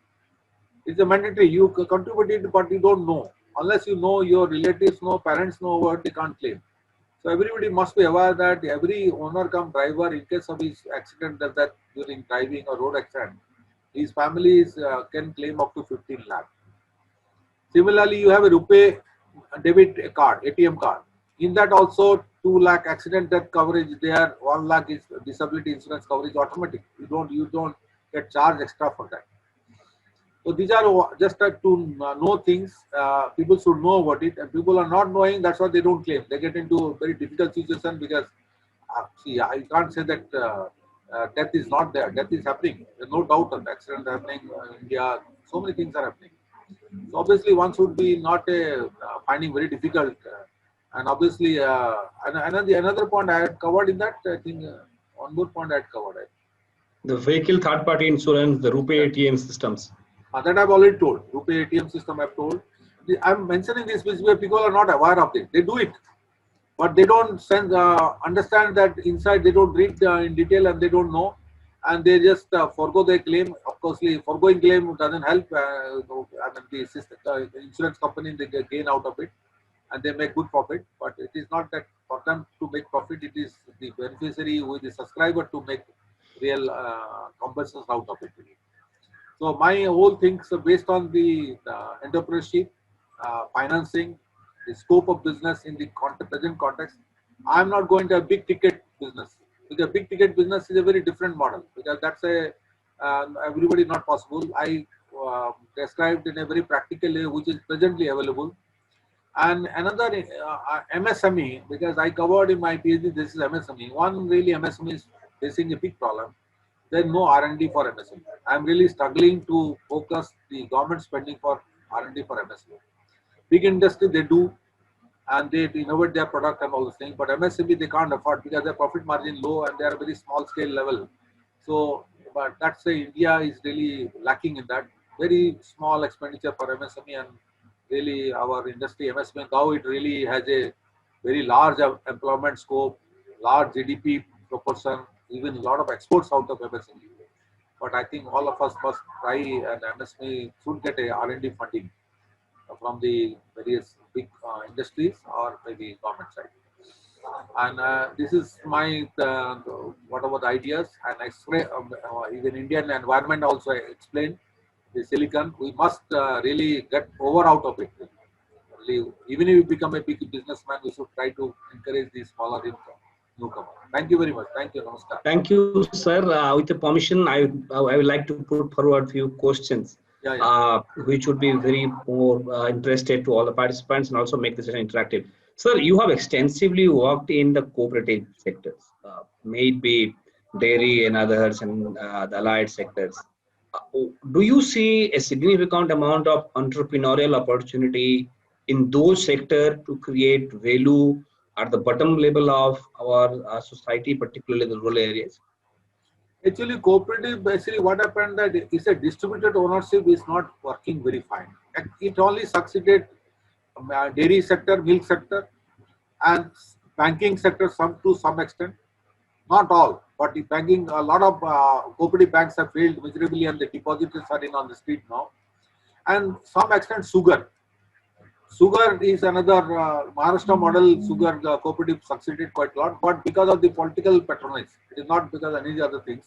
It's a mandatory. You contribute it, but you don't know. Unless you know, your relatives know, parents know what they can't claim. So everybody must be aware that every owner come driver, in case of his accident, that during driving or road accident, his families can claim up to 15 lakh. Similarly, you have a RuPay debit card, ATM card. In that also 2 lakh accident death coverage there, 1 lakh is disability insurance coverage automatic. You don't get charged extra for that. So these are just to know things. People should know about it, and people are not knowing. That's why they don't claim. They get into a very difficult situation because see, I can't say that death is not there. Death is happening. There's no doubt of accident happening in India. So many things are happening. So obviously, one should be not finding very difficult. And obviously, another point I had covered in that, I think one more point I had covered. The vehicle third-party insurance, the RuPay ATM systems. That I've already told. RuPay ATM system I've told. I'm mentioning this because people are not aware of it. They do it, but they don't understand that inside. They don't read in detail and they don't know, and they just forego their claim. Of course, foregoing claim doesn't help. The system, insurance company, they gain out of it, and they make good profit. But it is not that for them to make profit. It is the beneficiary who is the subscriber to make real compensations out of it. So my whole things are based on the entrepreneurship, financing, the scope of business in the present context. I'm not going to a big ticket business, because big ticket business is a very different model, because that's a everybody not possible. I described in a very practical way, which is presently available. And another MSME, because I covered in my PhD, this is MSME. One really MSME is facing a big problem. There's no R&D for MSME. I'm really struggling to focus the government spending for R&D for MSME. Big industry, they do, and they innovate their product and all those things, but MSME, they can't afford, because their profit margin low and they are a very small scale level. So, but that's why India is really lacking in that. Very small expenditure for MSME, and really our industry, MSME, now it really has a very large employment scope, large GDP proportion, even a lot of exports out of MSME. But I think all of us must try, and MSME should get a R&D funding from the various big industries or maybe government side. And this is my whatever the ideas, and explain even Indian environment also explained the silicon. We must really get over out of it. Even if you become a big businessman, we should try to encourage the smaller newcomer. Thank you very much. Thank you. Namaskar. Thank you, sir. With the permission, I would like to put forward a few questions, which would be very more interested to all the participants and also make the session interactive. Sir, you have extensively worked in the cooperative sectors, may it be dairy and others, and the allied sectors. Do you see a significant amount of entrepreneurial opportunity in those sectors to create value at the bottom level of our society, particularly the rural areas? Actually, cooperative, basically what happened that it's a distributed ownership is not working very fine. It only succeeded dairy sector, milk sector, and banking sector to some extent. Not all, but the banking, a lot of cooperative banks have failed miserably, and the depositors are in on the street now. And some extent sugar. Sugar is another Maharashtra model. Sugar cooperative succeeded quite a lot, but because of the political patronage, it is not because of any other things.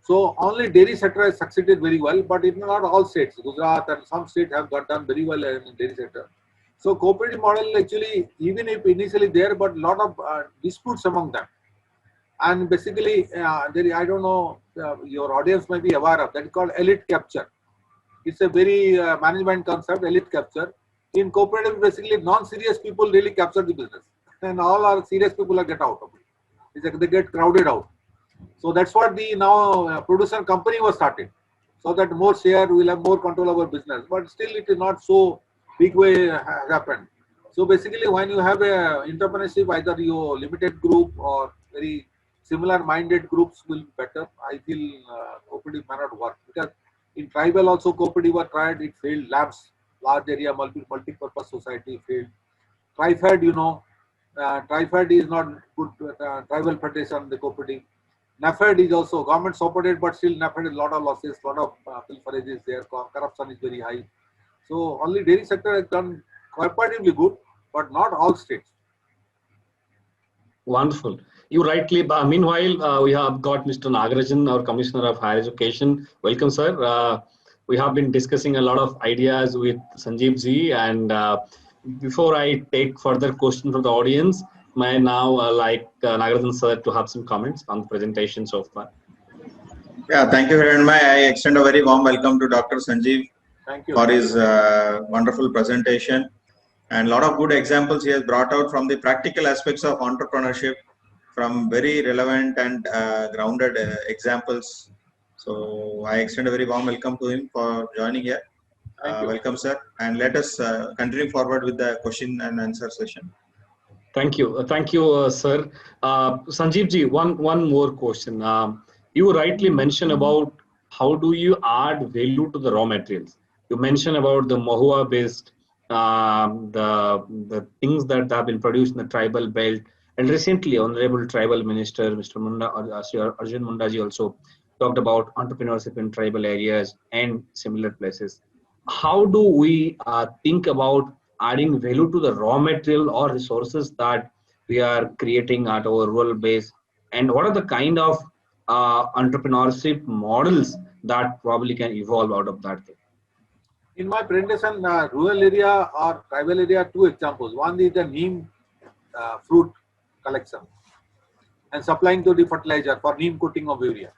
So only dairy sector has succeeded very well, but it's not all states. Gujarat and some states have done very well in dairy sector. So cooperative model actually, even if initially there, but a lot of disputes among them. And basically, I don't know, your audience may be aware of that. It's called elite capture. It's a very management concept, elite capture. In cooperative, basically, non-serious people really capture the business, and all our serious people are get out of it. It's like they get crowded out. So that's what the now producer company was started, so that more share will have more control over business. But still, it is not so big way happened. So basically, when you have a entrepreneurship, either your limited group or very similar-minded groups will be better. I feel cooperative may not work, because in tribal also cooperative were tried, it failed. Labs, large area multi-purpose society failed. Trifed, you know, Trifed is not good. Tribal federation, the cooperative. NAFED is also government supported, but still NAFED is a lot of losses, lot of pilferages there. Corruption is very high. So only dairy sector has done comparatively good, but not all states. Wonderful. You rightly. Meanwhile, we have got Mr. Nagarajan, our Commissioner of Higher Education. Welcome, sir. We have been discussing a lot of ideas with Sanjeev ji, and before I take further questions from the audience, may I now like Nagarajan sir to have some comments on the presentation so far. Yeah, thank you very much. I extend a very warm welcome to Dr. Sanjeev for his wonderful presentation, and a lot of good examples he has brought out from the practical aspects of entrepreneurship, from very relevant and grounded examples. So I extend a very warm welcome to him for joining here. Welcome, sir, and let us continue forward with the question and answer session. Thank you, sir. Sanjeev ji, one more question. You rightly mentioned about how do you add value to the raw materials. You mentioned about the Mahua based, the things that have been produced in the tribal belt, and recently Honorable Tribal Minister Mr. Arjun Munda ji also talked about entrepreneurship in tribal areas and similar places. How do we think about adding value to the raw material or resources that we are creating at our rural base, and what are the kind of entrepreneurship models that probably can evolve out of that thing? In my presentation, rural area or tribal area, two examples. One is the neem fruit collection and supplying to the fertilizer for neem coating of urea.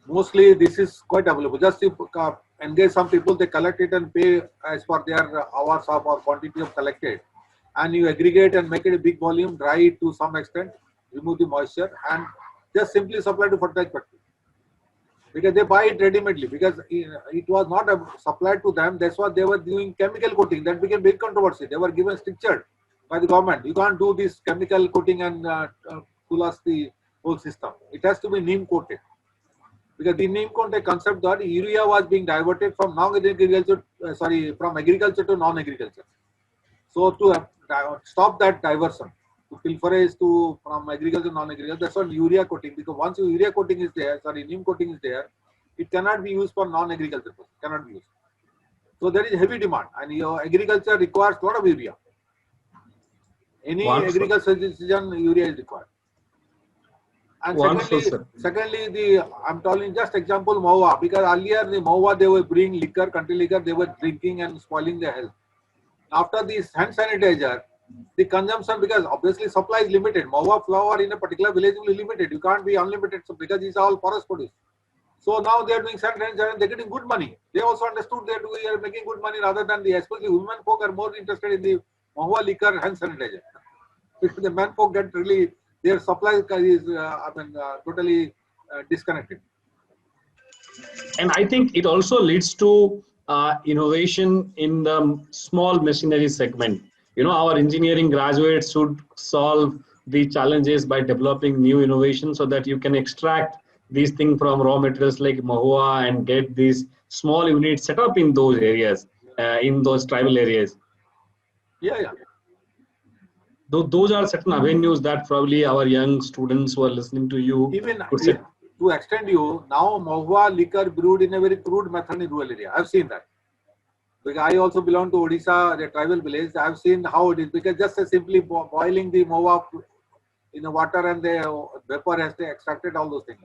Mostly this is quite available. Just to engage some people, they collect it and pay as per their hours of or quantity of collected. And you aggregate and make it a big volume, dry it to some extent, remove the moisture, and just simply supply to fertilizer factory. Because they buy it ready-madely, because it was not supplied to them. That's why they were doing chemical coating. That became big controversy. They were given strictured by the government. You can't do this chemical coating and pull us the whole system. It has to be neem coated. Because the neem coated concept that urea was being diverted from non-agriculture, from agriculture to non-agriculture. So to stop that diversion, to pilferage to from agriculture to non-agriculture, that's what urea coating. Because once urea coating is there, neem coating is there, it cannot be used for non-agriculture. Cannot be used. So there is heavy demand, and your agriculture requires a lot of urea. Any agriculture decision, urea is required. And secondly, I'm telling just example Mahua, because earlier the Mahua they were bringing liquor, country liquor, they were drinking and spoiling their health. After this hand sanitizer, the consumption, because obviously supply is limited. Mahua flower in a particular village will be limited. You can't be unlimited, so because it's all forest produce. So now they are doing sanitizer and they're getting good money. They also understood they are making good money rather than especially women folk are more interested in the Mahua liquor hand sanitizer. Because the men folk get really, their supply is totally disconnected. And I think it also leads to innovation in the small machinery segment. Our engineering graduates should solve the challenges by developing new innovations so that you can extract these things from raw materials like Mahua and get these small units set up in those areas, in those tribal areas. Yeah. Those are certain avenues that probably our young students who are listening to you. Even to extend you, now Mahua liquor brewed in a very crude method in rural area. I've seen that. Because I also belong to Odisha, the tribal village. I've seen how it is. Because just simply boiling the Mahua in the water and the vapor has extracted all those things.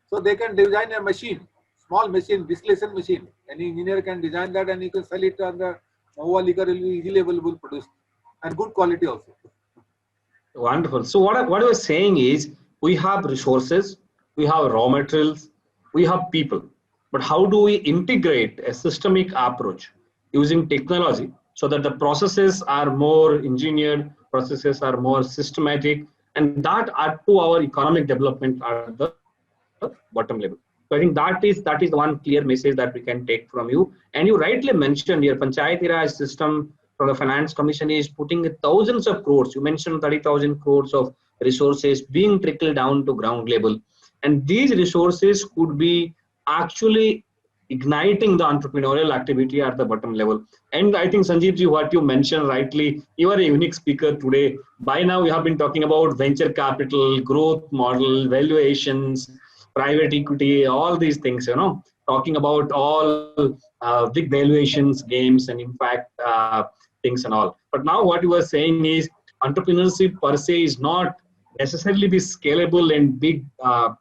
So they can design a machine, small machine, distillation machine. Any engineer can design that and he can sell it, and the Mahua liquor will be easily available, produced, and good quality also. Wonderful. So what I was saying is, we have resources, we have raw materials, we have people, but how do we integrate a systemic approach using technology so that the processes are more engineered, processes are more systematic, and that add to our economic development at the bottom level. So I think that is one clear message that we can take from you. And you rightly mentioned your Panchayati Raj system from the Finance Commission is putting thousands of crores. You mentioned 30,000 crores of resources being trickled down to ground level. And these resources could be actually igniting the entrepreneurial activity at the bottom level. And I think, Sanjeev ji, what you mentioned rightly, you are a unique speaker today. By now, we have been talking about venture capital, growth model, valuations, private equity, all these things, talking about all big valuations, games, and impact things and all. But now what you are saying is entrepreneurship per se is not necessarily be scalable and big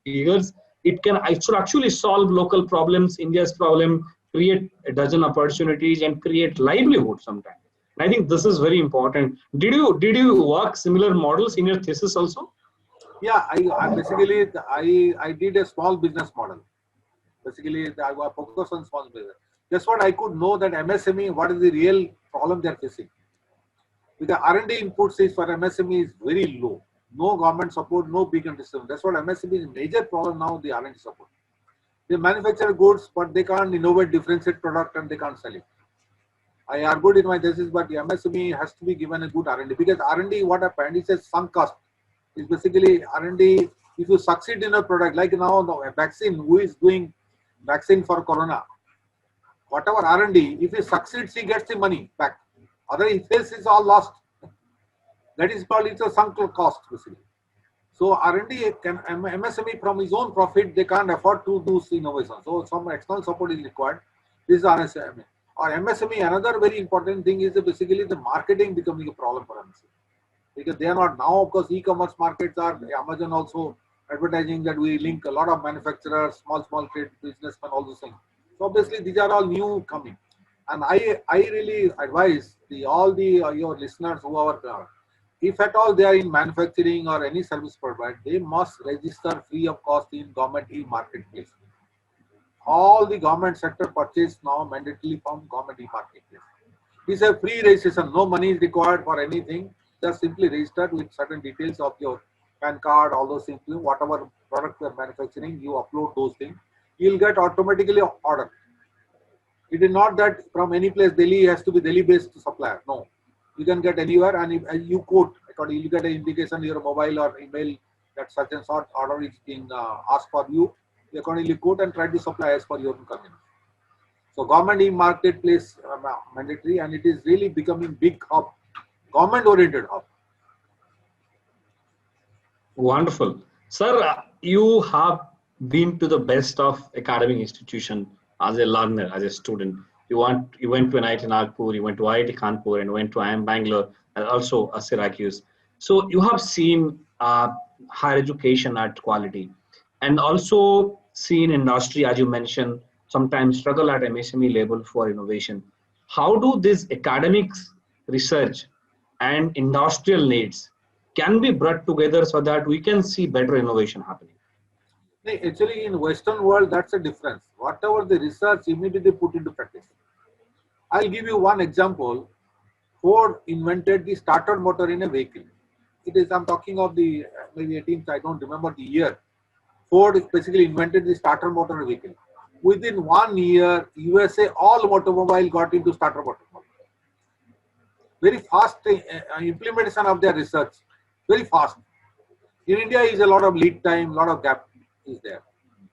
figures. It should actually solve local problems, India's problem, create a dozen opportunities, and create livelihood sometimes. And I think this is very important. Did you work similar models in your thesis also? Yeah, I did a small business model. Basically, I was focused on small business. That's what I could know that MSME, what is the real problem they are facing. Because R&D inputs is for MSME is very low. No government support, no big industry. That's what MSME is major problem now, the R&D support. They manufacture goods, but they can't innovate, differentiate product, and they can't sell it. I argued in my thesis, but the MSME has to be given a good R&D, because R&D, what happened is a sunk cost. It's basically R&D, if you succeed in a product, like now the vaccine, who is doing vaccine for corona, whatever R&D, if he succeeds, he gets the money back. Otherwise, he fails, it's all lost. That is called, it's a sunk cost, basically. So R&D can, MSME from his own profit, they can't afford to do innovation. So some external support is required. This is RSME. Or MSME, another very important thing is basically the marketing becoming a problem for MSME. because they are not now. Of course, e-commerce markets are Amazon also advertising that we link a lot of manufacturers, small trade businessmen, all those things. So obviously these are all new coming, and I really advise your listeners who are if at all they are in manufacturing or any service provider, they must register free of cost in government e-marketplace. All the government sector purchase now mandatorily from government e-marketplace. This is a free registration, no money is required for anything. Just simply register with certain details of your PAN card, all those things, whatever product you are manufacturing, you upload those things. You will get automatically order. It is not that from any place Delhi has to be Delhi-based supplier. No, you can get anywhere, and if you quote, according you get an indication in your mobile or email that such and such order is being asked for you. You accordingly quote and try to supply as per your convenience. So government e-marketplace mandatory, and it is really becoming big hub, government-oriented hub. Wonderful. Sir, you have been to the best of academic institution as a learner, as a student. You went to NIT Nagpur, you went to IIT Kanpur, and went to IIM Bangalore, and also Syracuse. So you have seen higher education at quality, and also seen industry, as you mentioned, sometimes struggle at MSME level for innovation. How do these academics, research, and industrial needs can be brought together so that we can see better innovation happening? Actually, in Western world, that's a difference. Whatever the research immediately put into practice. I'll give you one example. Ford invented the starter motor in a vehicle. I'm talking of the maybe 18th, I don't remember the year. Ford basically invented the starter motor in a vehicle. Within 1 year, USA, all automobile got into starter motor. Very fast implementation of their research. Very fast. In India, is a lot of lead time, lot of gap is there.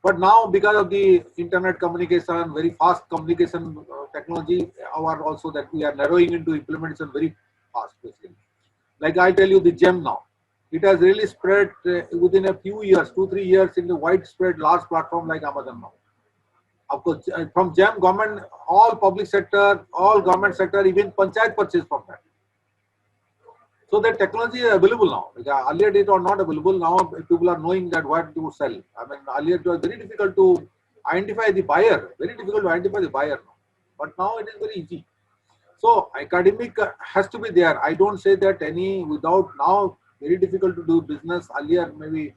But now, because of the internet communication, very fast communication technology, also that we are narrowing into implementation very fast. Basically. Like I tell you, the GEM now, it has really spread within a few years, 2-3 years, in the widespread large platform like Amazon now. Of course, from GEM, government, all public sector, all government sector, even panchayat purchase from that. So that technology is available now. Because earlier it was not available. Now people are knowing that what to sell. I mean, earlier it was very difficult to identify the buyer. Very difficult to identify the buyer now. But now it is very easy. So academic has to be there. I don't say that without now very difficult to do business. Earlier maybe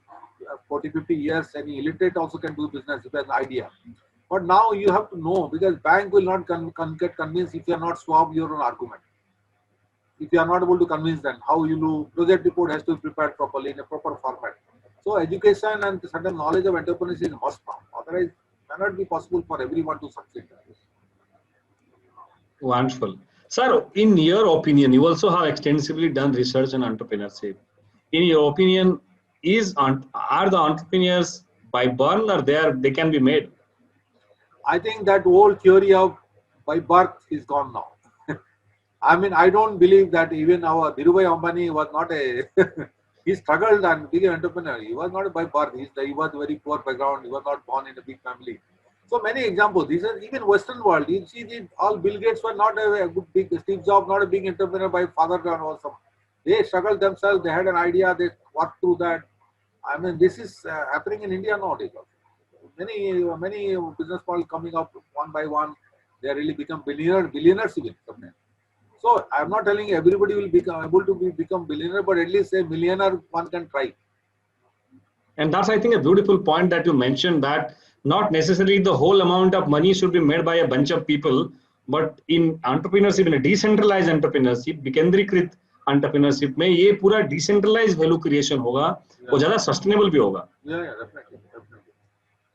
40-50 years, any illiterate also can do business if he has an idea. But now you have to know, because bank will not get convinced if you are not swab your own argument. If you are not able to convince them, how you do project report has to be prepared properly in a proper format. So education and certain knowledge of entrepreneurs is must now. Otherwise, it cannot be possible for everyone to succeed. Wonderful. Sir, in your opinion, you also have extensively done research in entrepreneurship. In your opinion, are the entrepreneurs by birth, or they can be made? I think that whole theory of by birth is gone now. I mean, I don't believe that even our Dhirubhai Ambani was not he struggled and became an entrepreneur. He was not by birth. He was very poor background. He was not born in a big family. So many examples. These are even Western world. You see, all Bill Gates were not a big, Steve Jobs not a big entrepreneur by father or some. They struggled themselves. They had an idea. They worked through that. I mean, this is happening in India nowadays. Many business models coming up one by one. They really become billionaires even. So I'm not telling everybody will become able to become billionaire, but at least a millionaire one can try. And that's, I think, a beautiful point that you mentioned, that not necessarily the whole amount of money should be made by a bunch of people, but in entrepreneurship, in a decentralized entrepreneurship, विकेंद्रीकृत entrepreneurship में ये पूरा decentralized value creation होगा, वो ज़्यादा sustainable भी होगा. Yeah, definitely.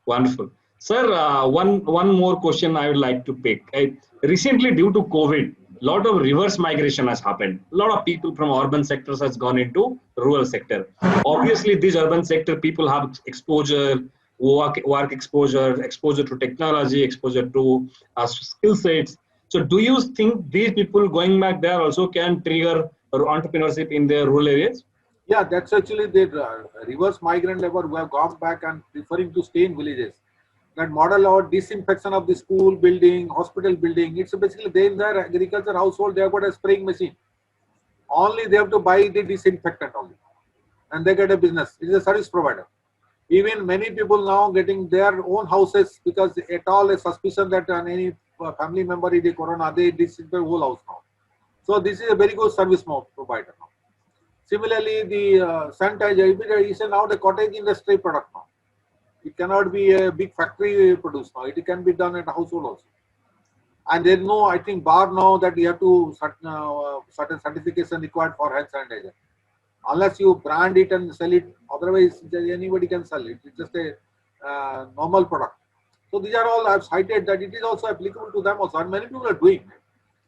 Wonderful. Sir, one more question I would like to pick. Recently, due to COVID, a lot of reverse migration has happened. A lot of people from urban sectors has gone into rural sector. Obviously, these urban sector people have exposure, work exposure to technology, exposure to skill sets. So do you think these people going back there also can trigger entrepreneurship in their rural areas? Yeah, that's actually the reverse migrant labor who have gone back and preferring to stay in villages. That model of disinfection of the school building, hospital building, it's basically they in their agriculture household, they have got a spraying machine. only they have to buy the disinfectant only, and they get a business. It is a service provider. Even many people now getting their own houses because at all a suspicion that any family member is the corona, they disinfect the whole house now. So this is a very good service provider now. Similarly, the sanitizer is now the cottage industry product now. It cannot be a big factory produced now. It can be done at a household also. And there is no, I think, bar now that you have to certain certification required for hand sanitizer. Unless you brand it and sell it, otherwise anybody can sell it. It's just a normal product. So these are all I've cited that it is also applicable to them also. And many people are doing it.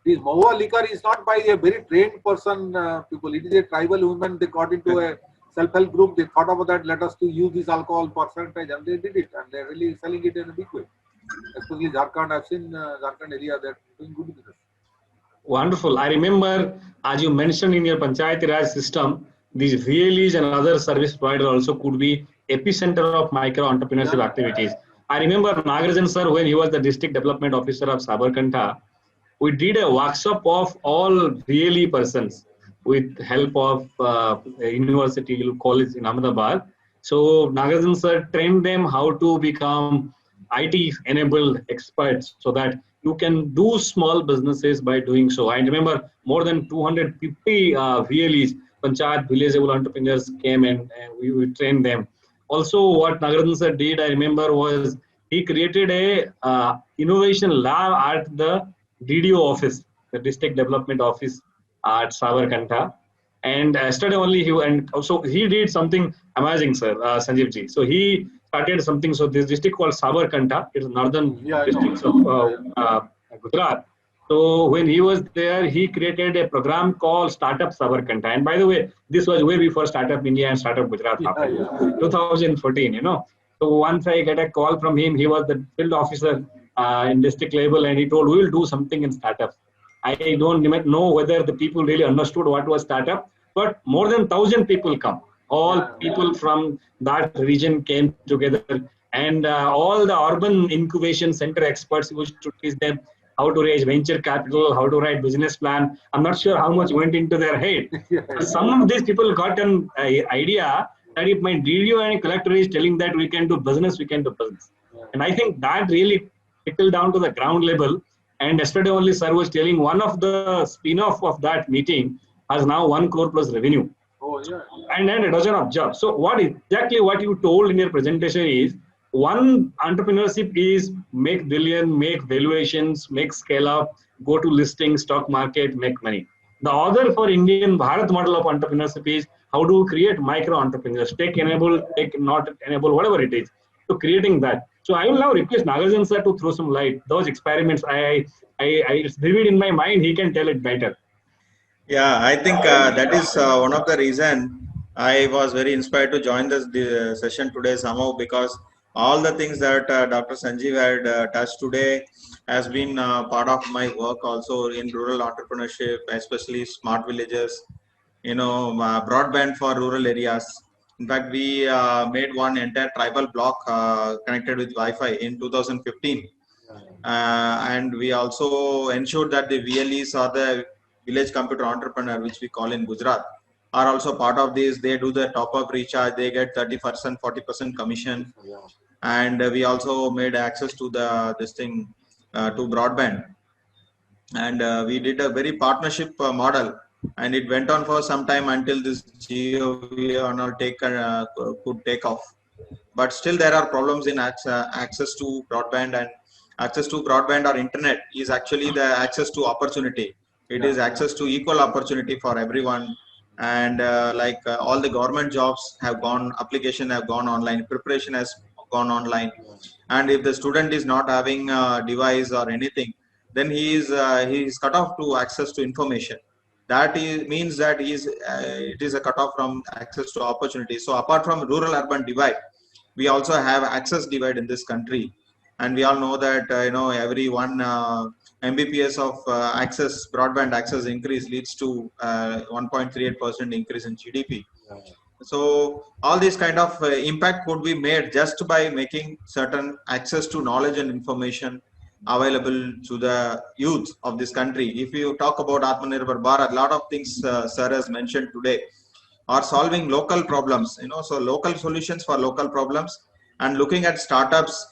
This Mahua liquor is not by a very trained person, people. It is a tribal women. They got into a self-help group. They thought about that. Let us to use this alcohol percentage, and they did it. And they're really selling it in a big way. Especially Jharkhand. I've seen Jharkhand area. They're doing good business. Wonderful. I remember, as you mentioned in your Panchayati Raj system, these VLEs and other service providers also could be epicenter of micro entrepreneurship activities. I remember Nagarajan sir, when he was the district development officer of Sabarkantha, we did a workshop of all VLE persons with help of university college in Ahmedabad. So Nagarajan sir trained them how to become IT enabled experts so that you can do small businesses by doing so. I remember more than 250 VLEs, Panchayat Village Level Entrepreneurs came and we trained them. Also, what Nagarajan sir did, I remember, was he created a innovation lab at the DDO office, the District Development Office at Sabarkantha. And yesterday only he did something amazing, sir, Sanjeev ji. So he started something. So this district called Sabarkantha, it's northern districts of Gujarat. So when he was there, he created a program called Startup Sabarkantha. And by the way, this was way before Startup India and Startup Gujarat happened, 2014, you know. So once I get a call from him, he was the field officer in district level, and he told, we will do something in startups. I don't know whether the people really understood what was startup, but more than 1,000 people come. All people from that region came together, and all the urban incubation center experts used to teach them how to raise venture capital, how to write business plan. I'm not sure how much went into their head. Some of these people got an idea that if my DDO and collector is telling that we can do business, we can do business. And I think that really trickled down to the ground level. And yesterday only sir was telling one of the spin-off of that meeting has now 1 crore plus revenue. And a dozen of jobs. So what you told in your presentation is, one entrepreneurship is make billion, make valuations, make scale up, go to listing, stock market, make money. The other for Indian Bharat model of entrepreneurship is how to create micro entrepreneurs, tech enabled, tech not enabled, whatever it is. So creating that. So I will now request Nagarajan sir to throw some light. Those experiments, it's vivid in my mind. He can tell it better. Yeah, I think that is one of the reason I was very inspired to join this session today somehow, because all the things that Dr. Sanjeev had touched today has been part of my work also in rural entrepreneurship, especially smart villages, broadband for rural areas. In fact, we made one entire tribal block connected with Wi-Fi in 2015. And we also ensured that the VLEs or the village computer entrepreneur, which we call in Gujarat, are also part of this. They do the top-up recharge. They get 30%, 40% commission. And we also made access to to broadband. And we did a very partnership model. And it went on for some time until this GOV could take off. But still there are problems in access to broadband, and access to broadband or internet is actually the access to opportunity. It is access to equal opportunity for everyone. And all the government jobs have gone, application have gone online, preparation has gone online. And if the student is not having a device or anything, then he is cut off to access to information. That means that it is a cutoff from access to opportunity. So apart from rural-urban divide, we also have access divide in this country. And we all know that every one Mbps of broadband access increase leads to 1.38% increase in GDP. So all these kind of impact could be made just by making certain access to knowledge and information available to the youth of this country. If you talk about Atmanirbhar Bharat, a lot of things sir has mentioned today are solving local problems, so local solutions for local problems, and looking at startups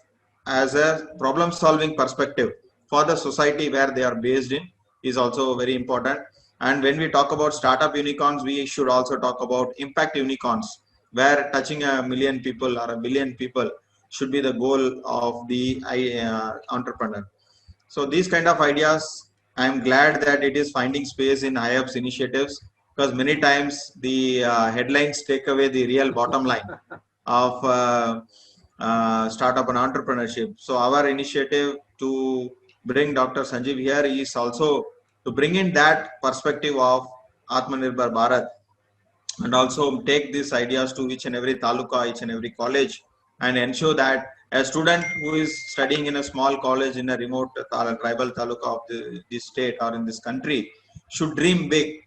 as a problem solving perspective for the society where they are based in is also very important. And when we talk about startup unicorns, we should also talk about impact unicorns, where touching 1 million people or 1 billion people should be the goal of the entrepreneur. So these kind of ideas, I'm glad that it is finding space in IHUB's initiatives, because many times the headlines take away the real bottom line of startup and entrepreneurship. So our initiative to bring Dr. Sanjeev here is also to bring in that perspective of Atmanirbhar Bharat, and also take these ideas to each and every taluka, each and every college, and ensure that a student who is studying in a small college in a remote tribal taluka of this state or in this country should dream big,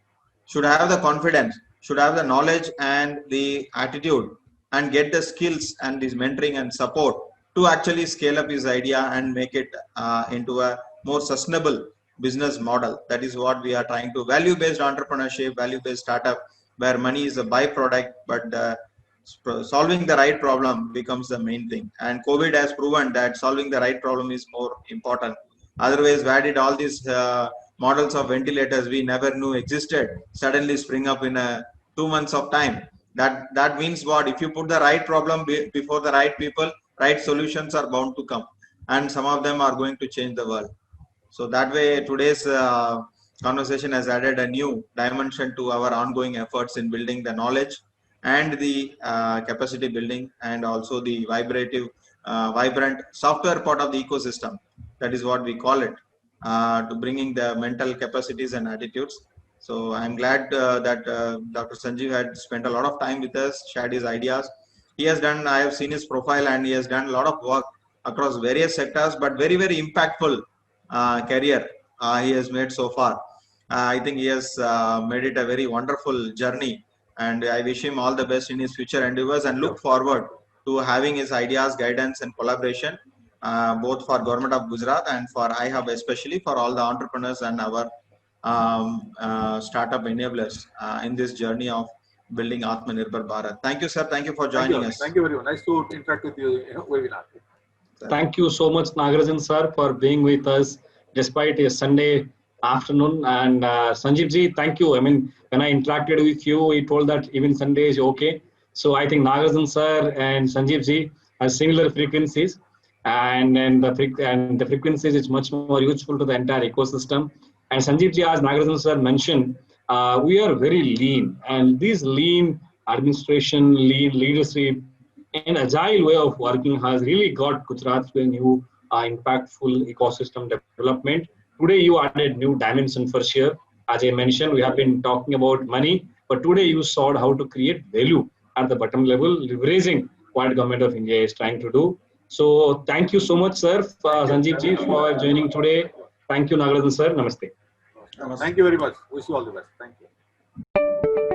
should have the confidence, should have the knowledge and the attitude, and get the skills and this mentoring and support to actually scale up his idea and make it into a more sustainable business model. That is what we are trying to, value-based entrepreneurship, value-based startup, where money is a byproduct, but solving the right problem becomes the main thing. And COVID has proven that solving the right problem is more important. Otherwise, where did all these models of ventilators we never knew existed suddenly spring up in 2 months of time? That means what? If you put the right problem before the right people, right solutions are bound to come, and some of them are going to change the world. So that way, today's conversation has added a new dimension to our ongoing efforts in building the knowledge and the capacity building, and also the vibrant software part of the ecosystem. That is what we call it, to bringing the mental capacities and attitudes. So I'm glad that Dr. Sanjeev had spent a lot of time with us, shared his ideas. He has done, I have seen his profile, and he has done a lot of work across various sectors, but very, very impactful career he has made so far. I think he has made it a very wonderful journey, and I wish him all the best in his future endeavors, and look forward to having his ideas, guidance and collaboration, both for Government of Gujarat and for IHUB, especially for all the entrepreneurs and our startup enablers in this journey of building Atmanirbhar Bharat. Thank you, sir. Thank you for joining us. Thank you very much. Nice to interact with you in a webinar. Thank you so much, Nagarajan sir, for being with us despite a Sunday afternoon. And Sanjeev ji, thank you. I mean, when I interacted with you, he told that even Sunday is okay. So I think Nagarajan sir and Sanjeev ji have similar frequencies, and the frequencies is much more useful to the entire ecosystem. And Sanjeev ji, as Nagarajan sir mentioned, we are very lean, and this lean administration, lean leadership, an agile way of working has really got Gujarat to a new impactful ecosystem development. Today you added new dimension for sure. As I mentioned, we have been talking about money, but today you saw how to create value at the bottom level, leveraging what Government of India is trying to do. So thank you so much, sir, Sanjeev ji, for joining today. Thank you, Nagarajan sir. Namaste. Thank you very much. Wish you all the best. Thank you.